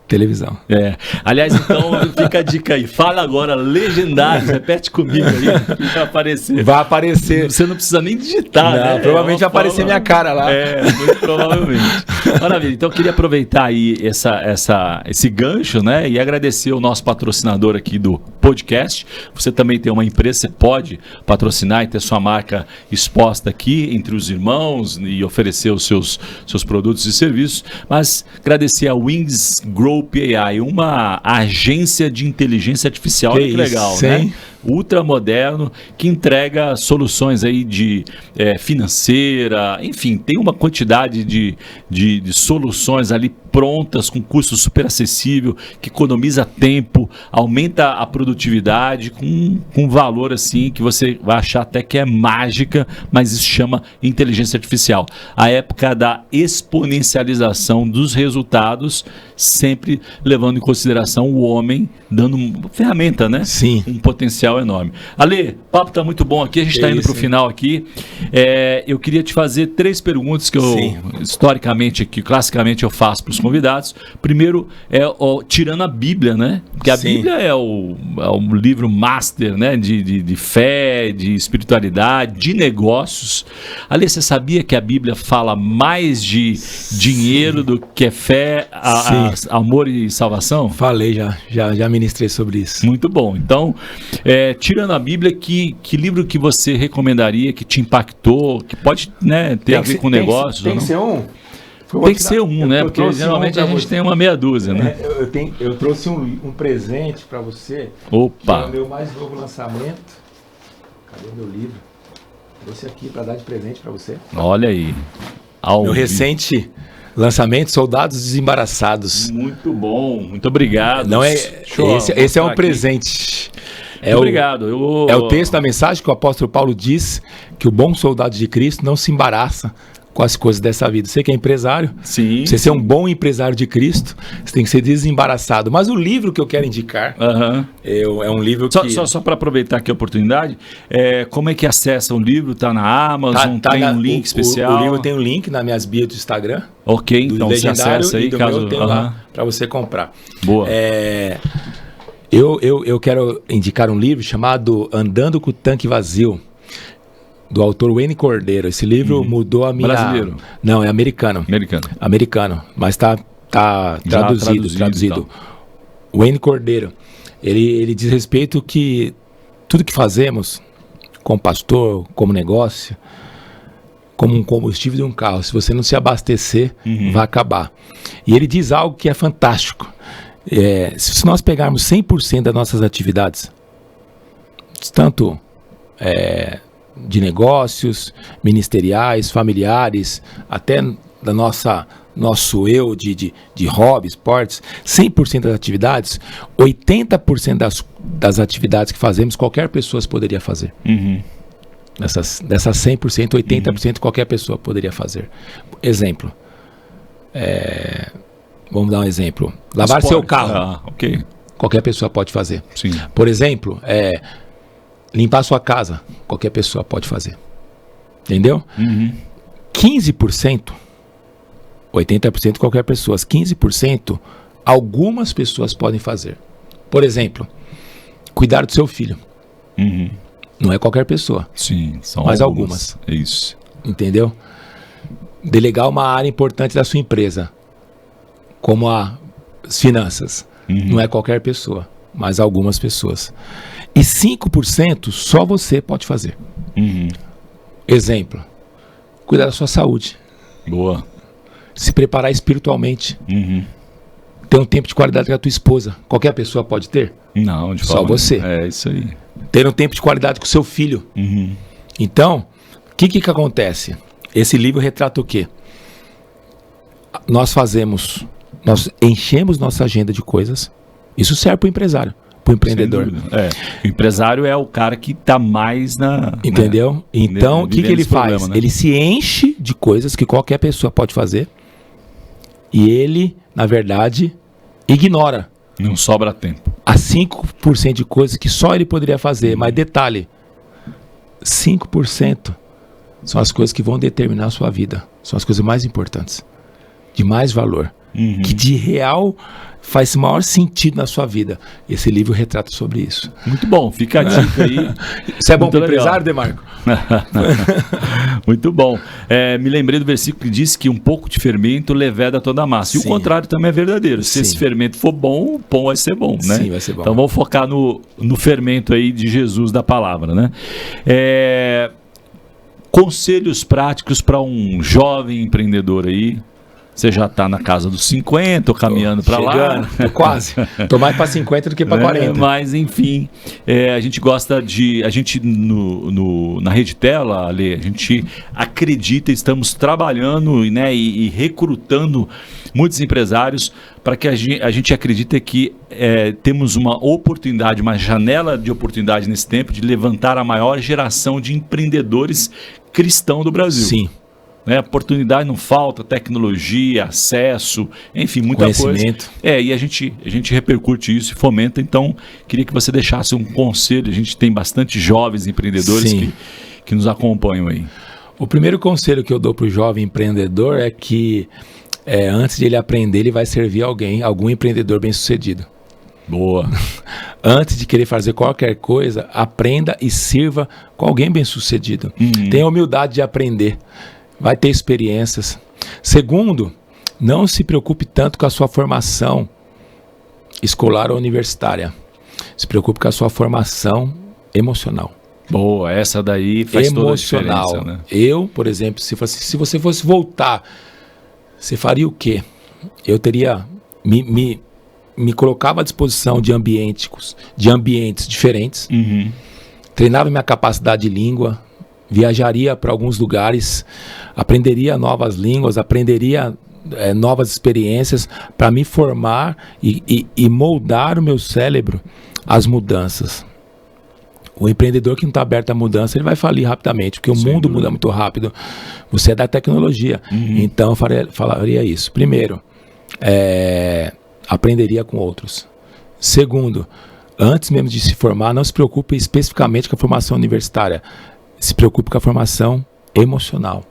Televisão. Aliás, então, fica a dica aí. Fala agora, legendários, repete comigo aí, que vai aparecer. Vai aparecer. Você não precisa nem digitar, né? Provavelmente vai aparecer minha cara lá. Muito provavelmente. Maravilha. Então, eu queria aproveitar aí esse gancho, né? E agradecer o nosso patrocinador aqui do podcast. Você também tem uma empresa, você pode patrocinar e ter sua marca exposta aqui entre os irmãos e oferecer os seus produtos e serviços. Mas agradecer a Wings Grow AI, uma agência de inteligência artificial, que legal, né? Ultramoderno, que entrega soluções aí de financeira, enfim, tem uma quantidade de soluções ali prontas, com custo super acessível, que economiza tempo, aumenta a produtividade, com valor assim, que você vai achar até que é mágica, mas isso chama inteligência artificial. A época da exponencialização dos resultados, sempre levando em consideração o homem, dando uma ferramenta, né? Sim. Um potencial enorme. Ale, o papo está muito bom aqui, a gente está indo para o final aqui. Eu queria te fazer 3 perguntas que eu, historicamente aqui, classicamente eu faço para os convidados. Primeiro tirando a Bíblia, né? Porque a Bíblia é o livro master, né? De fé, de espiritualidade, de negócios. Ale, você sabia que a Bíblia fala mais de dinheiro do que é fé, amor e salvação? Falei, já ministrei sobre isso. Muito bom. Então, tirando a Bíblia, que livro que você recomendaria, que te impactou, que pode, né, ter a ver com negócios? Tem que ser um? Tem que ser um, né? Porque geralmente a gente tem uma meia dúzia, né? Eu trouxe um presente para você. Opa! Que é o meu mais novo lançamento. Cadê o meu livro? Trouxe aqui para dar de presente para você. Olha aí. Meu recente lançamento, Soldados Desembaraçados. Muito bom, muito obrigado. Esse é um presente. Obrigado. É o texto da mensagem que o apóstolo Paulo diz que o bom soldado de Cristo não se embaraça com as coisas dessa vida. Você que é empresário, Sim. você ser um bom empresário de Cristo, você tem que ser desembaraçado. Mas o livro que eu quero indicar é um livro que... Só para aproveitar aqui a oportunidade, como é que acessa o livro? Está na Amazon? Tem um link especial? O livro tem um link nas minhas bios do Instagram. Ok, então você acessa aí. Caso tem lá para você comprar. Boa. Eu quero indicar um livro chamado Andando com o Tanque Vazio, do autor Wayne Cordeiro. Esse livro mudou a minha... Brasileiro? Não, é americano. Americano, mas está traduzido. Wayne Cordeiro. Ele diz respeito que tudo que fazemos, como pastor, como negócio, como um combustível de um carro, se você não se abastecer, vai acabar. E ele diz algo que é fantástico. Se nós pegarmos 100% das nossas atividades, tanto de negócios, ministeriais, familiares, até da nosso eu de hobby, esportes, 100% das atividades, 80% das atividades que fazemos, qualquer pessoa poderia fazer. Dessas 100%, 80% qualquer pessoa poderia fazer. Exemplo. Vamos dar um exemplo. Lavar seu carro. Ok. Qualquer pessoa pode fazer. Sim. Por exemplo, limpar sua casa. Qualquer pessoa pode fazer. Entendeu? 15%, 80% qualquer pessoa. 15%, algumas pessoas podem fazer. Por exemplo, cuidar do seu filho. Não é qualquer pessoa. Sim, são mas algumas. É isso. Entendeu? Delegar uma área importante da sua empresa, como as finanças. Não é qualquer pessoa, mas algumas pessoas. E 5% só você pode fazer. Exemplo, cuidar da sua saúde. Boa. Se preparar espiritualmente. Ter um tempo de qualidade com a tua esposa. Qualquer pessoa pode ter? Não, de só você. É isso aí. Ter um tempo de qualidade com o seu filho. Então, o que acontece? Esse livro retrata o quê? Nós enchemos nossa agenda de coisas. Isso serve para o empresário, para o empreendedor. O empresário é o cara que está mais na... Entendeu? Né? Então, o que ele faz? Problema, né? Ele se enche de coisas que qualquer pessoa pode fazer e ele, na verdade, ignora. Não sobra tempo. As 5% de coisas que só ele poderia fazer. Mas detalhe, 5% são as coisas que vão determinar a sua vida. São as coisas mais importantes, de mais valor, que de real faz maior sentido na sua vida. Esse livro retrata sobre isso. Muito bom, fica a dica aí. Isso é bom para o empresário, Demarco? Muito bom. Me lembrei do versículo que diz que um pouco de fermento leveda toda a massa. E o contrário também é verdadeiro. Se esse fermento for bom, o pão vai ser bom, né? Sim, vai ser bom. Então vamos focar no fermento aí de Jesus da palavra, né? Conselhos práticos para um jovem empreendedor aí. Você já está na casa dos 50, ou caminhando para lá. Quase. Estou mais para 50 do que para 40. Mas, enfim, a gente gosta de... A gente, na Rede Tela, Ale, a gente acredita, estamos trabalhando e recrutando muitos empresários para que a gente acredite que temos uma oportunidade, uma janela de oportunidade nesse tempo de levantar a maior geração de empreendedores cristãos do Brasil. Sim. Oportunidade não falta, tecnologia, acesso, enfim, muita conhecimento. Coisa. E a gente repercute isso e fomenta. Então, queria que você deixasse um conselho. A gente tem bastante jovens empreendedores que nos acompanham aí. O primeiro conselho que eu dou para o jovem empreendedor é que antes de ele aprender, ele vai servir algum empreendedor bem-sucedido. Boa. Antes de querer fazer qualquer coisa, aprenda e sirva com alguém bem-sucedido. Tenha humildade de aprender. Vai ter experiências. Segundo, não se preocupe tanto com a sua formação escolar ou universitária. Se preocupe com a sua formação emocional. Boa, essa daí faz toda a diferença, né? Eu, por exemplo, se você fosse voltar, você faria o quê? Eu teria... Me colocava à disposição de ambientes diferentes. Treinava minha capacidade de língua. Viajaria para alguns lugares, aprenderia novas línguas, aprenderia novas experiências para me formar e moldar o meu cérebro às mudanças. O empreendedor que não está aberto à mudança, ele vai falir rapidamente, porque o mundo muda muito rápido. Você é da tecnologia. Então, eu falaria isso. Primeiro, aprenderia com outros. Segundo, antes mesmo de se formar, não se preocupe especificamente com a formação universitária. Se preocupe com a formação emocional.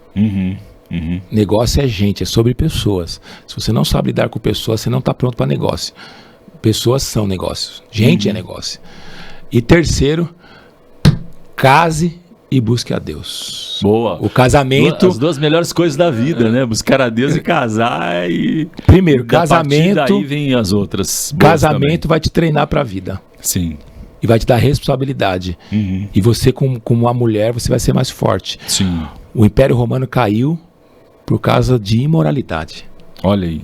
Negócio é gente, é sobre pessoas. Se você não sabe lidar com pessoas, você não está pronto para negócio. Pessoas são negócios. Gente é negócio. E terceiro, case e busque a Deus. Boa. O casamento... As duas melhores coisas da vida, né? Buscar a Deus e casar e... Primeiro, da casamento... daí vem as outras. Casamento vai te treinar para a vida. Sim. E vai te dar responsabilidade. E você, como uma mulher, você vai ser mais forte. Sim. O Império Romano caiu por causa de imoralidade. Olha aí.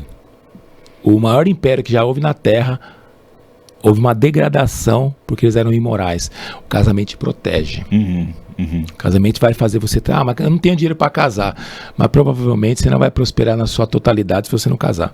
O maior império que já houve na Terra, houve uma degradação porque eles eram imorais. O casamento te protege. O casamento vai fazer você... mas eu não tenho dinheiro para casar. Mas provavelmente você não vai prosperar na sua totalidade se você não casar.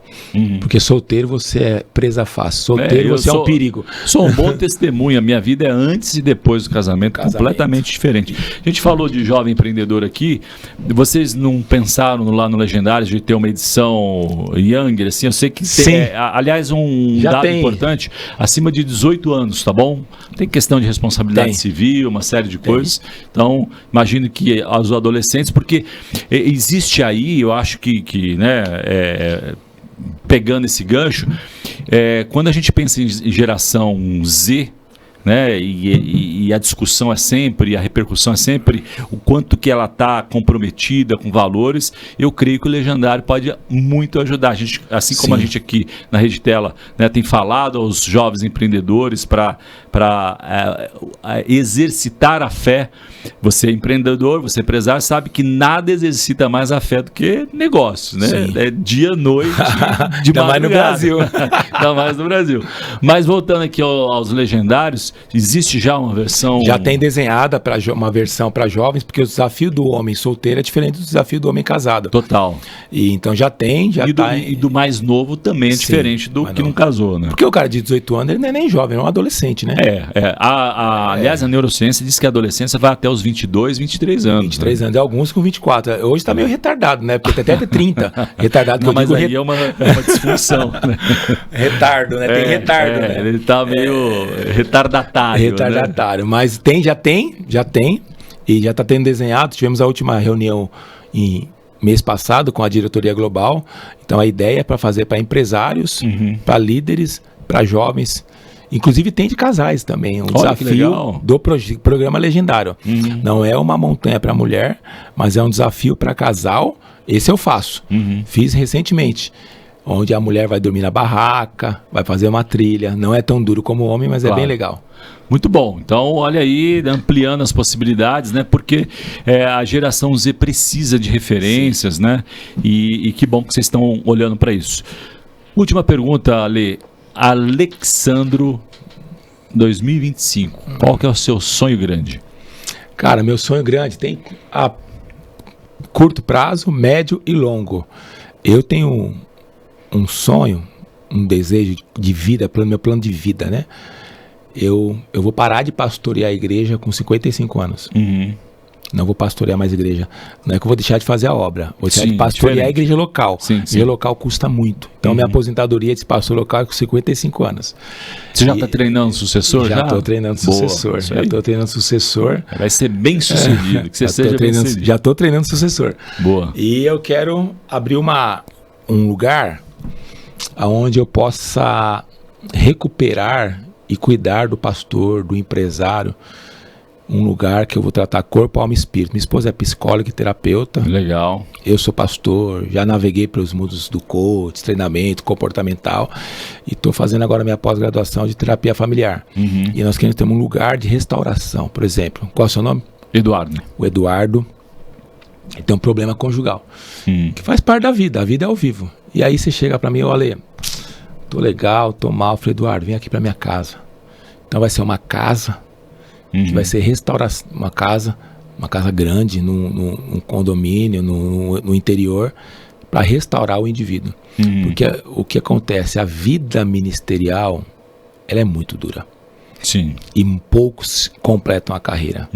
Porque solteiro você é presa fácil. Solteiro você é um perigo. Sou um bom testemunho. A minha vida é antes e depois do casamento. Completamente diferente. A gente falou de jovem empreendedor aqui. Vocês não pensaram lá no Legendários de ter uma edição Younger? Assim, eu sei que tem, aliás, já dado importante, acima de 18 anos, tá bom? Tem questão de responsabilidade civil, uma série de coisas. Então, imagino que os adolescentes, porque existe aí, eu acho que né, pegando esse gancho, quando a gente pensa em geração Z, né, e a discussão é sempre, a repercussão é sempre o quanto que ela está comprometida com valores, eu creio que o Legendário pode muito ajudar. A gente, assim como a gente aqui na Rede Tela, né, tem falado aos jovens empreendedores para exercitar a fé. Você é empreendedor, você é empresário, sabe que nada exercita mais a fé do que negócios, né? É dia, noite, de madrugada. Mais no Brasil. Ainda mais no Brasil. Mas voltando aqui aos Legendários, existe já uma versão... Já tem desenhada uma versão para jovens, porque o desafio do homem solteiro é diferente do desafio do homem casado. Total. E então já tem, e do mais novo também é diferente do que não casou, né? Porque o cara de 18 anos, ele não é nem jovem, é um adolescente, né? Aliás, a neurociência diz que a adolescência vai até os 22, 23 anos. 23 anos, alguns com 24. Hoje tá meio retardado, né? Porque tem até 30. Retardado. Não, mas aí é uma disfunção. Né? Retardo, né? Tem retardo, né? Ele tá meio retardatário. Retardatário. Né? Mas já tem. E já tá tendo desenhado. Tivemos a última reunião em mês passado com a diretoria global. Então a ideia é para fazer para empresários, para líderes, para jovens. Inclusive tem de casais também, um desafio do programa Legendário. Não é uma montanha para mulher, mas é um desafio para casal. Esse eu faço. Fiz recentemente, onde a mulher vai dormir na barraca, vai fazer uma trilha. Não é tão duro como o homem, mas é bem legal. Muito bom. Então, olha aí, ampliando as possibilidades, né? Porque a geração Z precisa de referências, né? E que bom que vocês estão olhando para isso. Última pergunta, Ale. Alexandro 2025, qual que é o seu sonho grande? Cara, meu sonho grande tem a curto prazo, médio e longo. Eu tenho um sonho, um desejo de vida, meu plano de vida, né? Eu vou parar de pastorear a igreja com 55 anos. Não vou pastorear mais igreja. Não é que eu vou deixar de fazer a obra. Vou deixar de pastorear a igreja local. A igreja local custa muito. Então, minha aposentadoria de pastor local é com 55 anos. Você já está treinando sucessor? Já estou treinando sucessor. Já estou treinando sucessor. Vai ser bem sucedido. Que você seja bem sucedido. Já estou treinando sucessor. Boa. E eu quero abrir um lugar onde eu possa recuperar e cuidar do pastor, do empresário. Um lugar que eu vou tratar corpo, alma e espírito. Minha esposa é psicóloga e terapeuta. Legal. Eu sou pastor, já naveguei pelos mundos do coach, treinamento, comportamental. E estou fazendo agora minha pós-graduação de terapia familiar. E nós queremos ter um lugar de restauração. Por exemplo, qual é o seu nome? Eduardo. O Eduardo ele tem um problema conjugal. Que faz parte da vida. A vida é ao vivo. E aí você chega para mim, olha, tô legal, tô mal. Eu falei, Eduardo, vem aqui para minha casa. Então vai ser uma casa... que vai ser restauração, uma casa grande, num condomínio, no interior, para restaurar o indivíduo. Porque o que acontece, a vida ministerial, ela é muito dura. Sim. E poucos completam a carreira.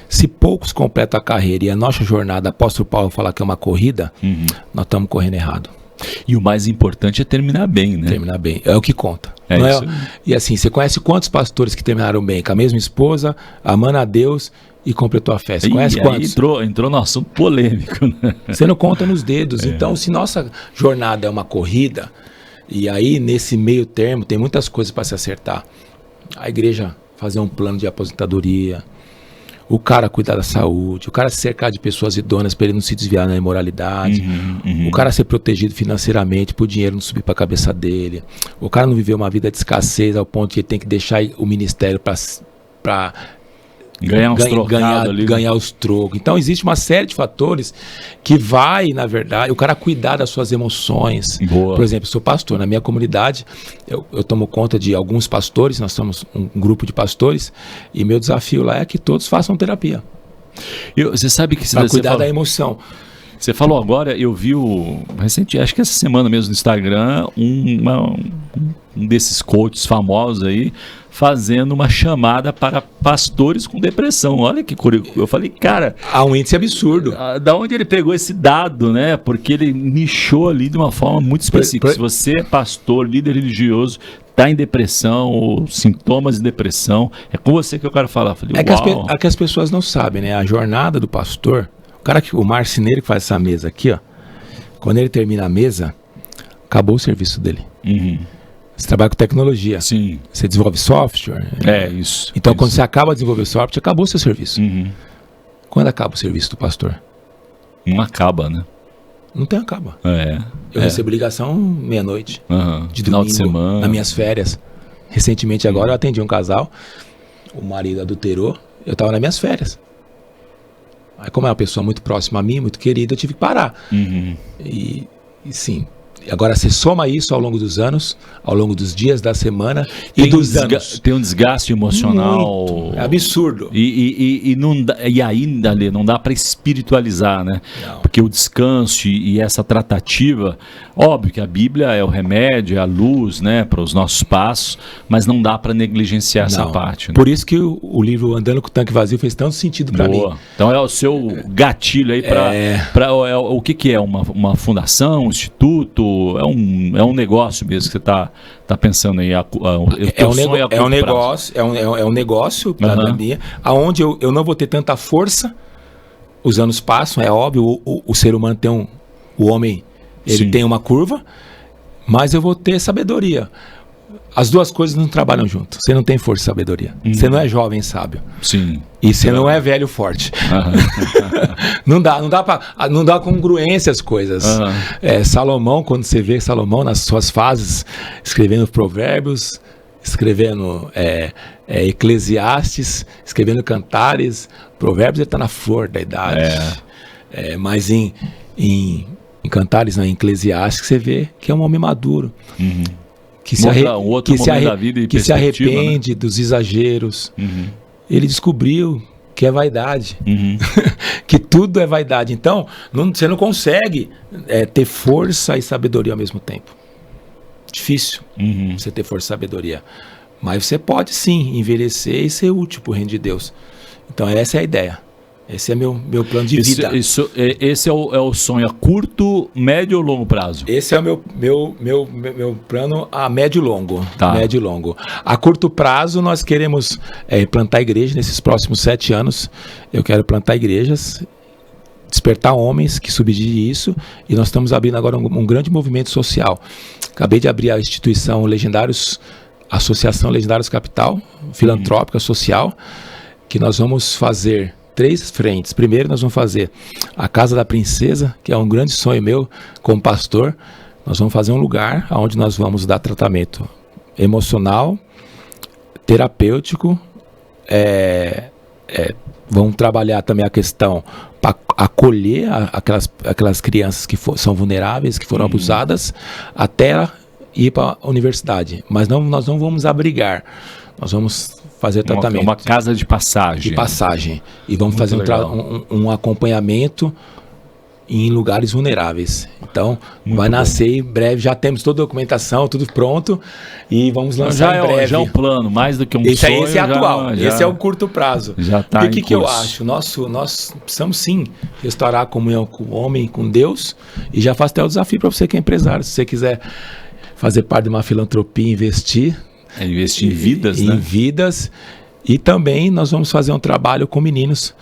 Se poucos completam a carreira e a nossa jornada, apóstolo Paulo fala que é uma corrida, nós estamos correndo errado. E o mais importante é terminar bem, né? Terminar bem, é o que conta. É não isso. E assim, você conhece quantos pastores que terminaram bem? Com a mesma esposa, amando a Deus e completou a fé. Você conhece quantos? Entrou no assunto polêmico, né? Você não conta nos dedos. Então, se nossa jornada é uma corrida, e aí nesse meio termo tem muitas coisas para se acertar. A igreja fazer um plano de aposentadoria, o cara cuidar da saúde, o cara se cercar de pessoas idôneas para ele não se desviar na imoralidade, o cara ser protegido financeiramente para o dinheiro não subir para a cabeça dele, o cara não viver uma vida de escassez ao ponto de ele tem que deixar o ministério para ganhar os trocos. Então existe uma série de fatores que vai, na verdade, o cara cuidar das suas emoções. Boa. Por exemplo, eu sou pastor, na minha comunidade eu tomo conta de alguns pastores, nós somos um grupo de pastores, e meu desafio lá é que todos façam terapia. Você sabe que para cuidar da emoção. Você falou agora, eu vi recente, acho que essa semana mesmo no Instagram, um desses coaches famosos aí, fazendo uma chamada para pastores com depressão. Olha que curioso. Eu falei, cara... Há um índice absurdo. Da onde ele pegou esse dado, né? Porque ele nichou ali de uma forma muito específica. Se você é pastor, líder religioso, está em depressão ou sintomas de depressão, é com você que eu quero falar. Eu falei, é que as pessoas não sabem, né? A jornada do pastor... O marceneiro que faz essa mesa aqui, ó, quando ele termina a mesa, acabou o serviço dele. Você trabalha com tecnologia. Sim. Você desenvolve software. Isso. Então, quando você acaba de desenvolver software, acabou o seu serviço. Quando acaba o serviço do pastor? Não acaba, né? Não tem acaba. Eu recebo ligação meia-noite, de final domingo, de semana, nas minhas férias. Recentemente agora eu atendi um casal, o marido adulterou, eu estava nas minhas férias. Aí, como é uma pessoa muito próxima a mim, muito querida, eu tive que parar. E sim. Agora você soma isso ao longo dos anos, ao longo dos dias, da semana e dos anos. Tem um desgaste emocional. Muito. É absurdo. E aí, Dali, não dá para espiritualizar, né? Não. Porque o descanso e essa tratativa, óbvio que a Bíblia é o remédio, é a luz, né, para os nossos passos, mas não dá para negligenciar essa parte. Né? Por isso que o livro Andando com o Tanque Vazio fez tanto sentido para mim. Então é o seu gatilho aí para o que é uma fundação, um instituto, é um negócio mesmo que você tá pensando aí. É um negócio para mim, aonde eu não vou ter tanta força. Os anos passam, é óbvio, o ser humano tem o homem, ele tem uma curva, mas eu vou ter sabedoria. As duas coisas não trabalham junto. Você não tem força e sabedoria. Você não é jovem sábio. Sim. E você não é velho forte. Não dá congruência as coisas. Salomão, quando você vê Salomão nas suas fases, escrevendo Provérbios, escrevendo Eclesiastes, escrevendo Cantares, Provérbios, ele está na flor da idade. Mas em Cantares, em Eclesiastes, você vê que é um homem maduro. Que se arrepende, né, dos exageros. Ele descobriu que é vaidade. Que tudo é vaidade. Então, você não consegue ter força e sabedoria ao mesmo tempo. Difícil você ter força e sabedoria. Mas você pode sim envelhecer e ser útil para o reino de Deus. Então essa é a ideia. Esse é meu plano de vida. Esse é o sonho a curto, médio ou longo prazo? Esse é o meu plano a médio e longo. Tá. Médio e longo. A curto prazo, nós queremos plantar igreja nesses próximos 7 anos. Eu quero plantar igrejas, despertar homens que subsidiem isso, e nós estamos abrindo agora um grande movimento social. Acabei de abrir a instituição Associação Legendários Capital, filantrópica, social, que nós vamos fazer 3 frentes. Primeiro, nós vamos fazer a Casa da Princesa, que é um grande sonho meu como pastor. Nós vamos fazer um lugar onde nós vamos dar tratamento emocional, terapêutico, vamos trabalhar também a questão para acolher aquelas crianças que são vulneráveis, que foram abusadas, até ir para a universidade. Mas nós não vamos abrigar, nós vamos fazer tratamento. Uma casa de passagem. E vamos fazer um acompanhamento em lugares vulneráveis. Então, Muito vai bom. nascer em breve, já temos toda a documentação, tudo pronto, e vamos lançar em breve. Já é um plano, mais do que um Esse sonho. é atual, esse é o curto prazo. Já tá E o que, em que eu curso. acho? Nós precisamos sim restaurar a comunhão com o homem, com Deus, e já faço até o desafio para você que é empresário, se você quiser fazer parte de uma filantropia, investir Investir em vidas, em né? vidas, e também nós vamos fazer um trabalho com meninos,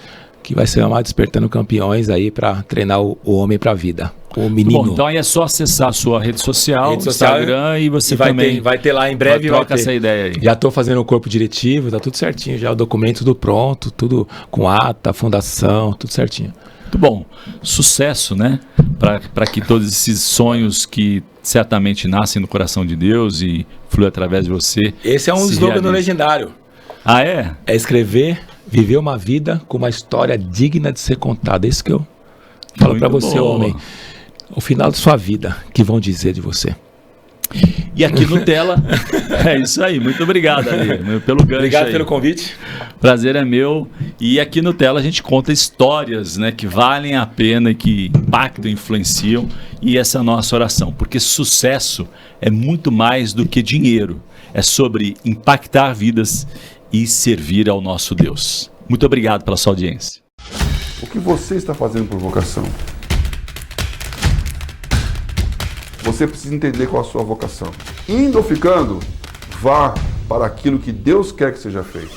que vai ser chamado Despertando Campeões aí para treinar o homem para a vida, o menino. Bom, então aí é só acessar a sua rede social, Rede social, Instagram, e você vai também vai ter lá em breve. troca vai ter. essa ideia aí. Já estou fazendo o corpo diretivo, tá tudo certinho, já o documento tudo pronto, tudo com ata, fundação, tudo certinho. Muito bom. Sucesso, né? Para que todos esses sonhos que certamente nascem no coração de Deus e fluem através de você. Esse é um se slogan no realizem. Legendário. Ah, é? É escrever, viver uma vida com uma história digna de ser contada. É isso que eu falo para Muito você, bom. homem. O final da sua vida, que vão dizer de você. E aqui no Tela, é isso aí. Muito obrigado, Ali, pelo gancho. Obrigado aí. pelo convite. Prazer é meu. E aqui no Tela a gente conta histórias, né, que valem a pena e que impactam, influenciam. E essa é a nossa oração. Porque sucesso é muito mais do que dinheiro. É sobre impactar vidas e servir ao nosso Deus. Muito obrigado pela sua audiência. O que você está fazendo por vocação? Você precisa entender qual a sua vocação. Indo ou ficando, vá para aquilo que Deus quer que seja feito.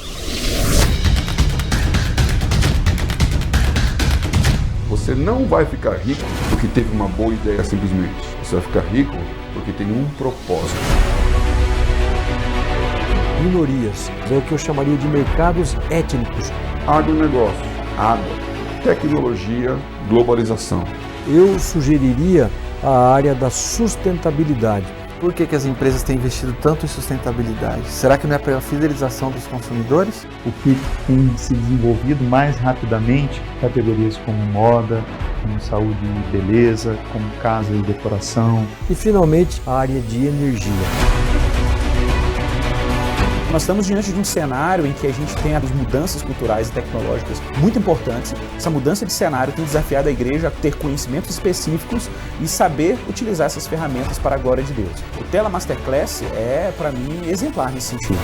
Você não vai ficar rico porque teve uma boa ideia simplesmente. Você vai ficar rico porque tem um propósito. Minorias, é o que eu chamaria de mercados étnicos. Agronegócio, água, tecnologia, globalização. Eu sugeriria a área da sustentabilidade. Por que as empresas têm investido tanto em sustentabilidade? Será que não é pela fidelização dos consumidores? O que tem se desenvolvido mais rapidamente, categorias como moda, como saúde e beleza, como casa e decoração. E, finalmente, a área de energia. Nós estamos diante de um cenário em que a gente tem as mudanças culturais e tecnológicas muito importantes. Essa mudança de cenário tem desafiado a igreja a ter conhecimentos específicos e saber utilizar essas ferramentas para a glória de Deus. O Tela Masterclass é, para mim, exemplar nesse sentido.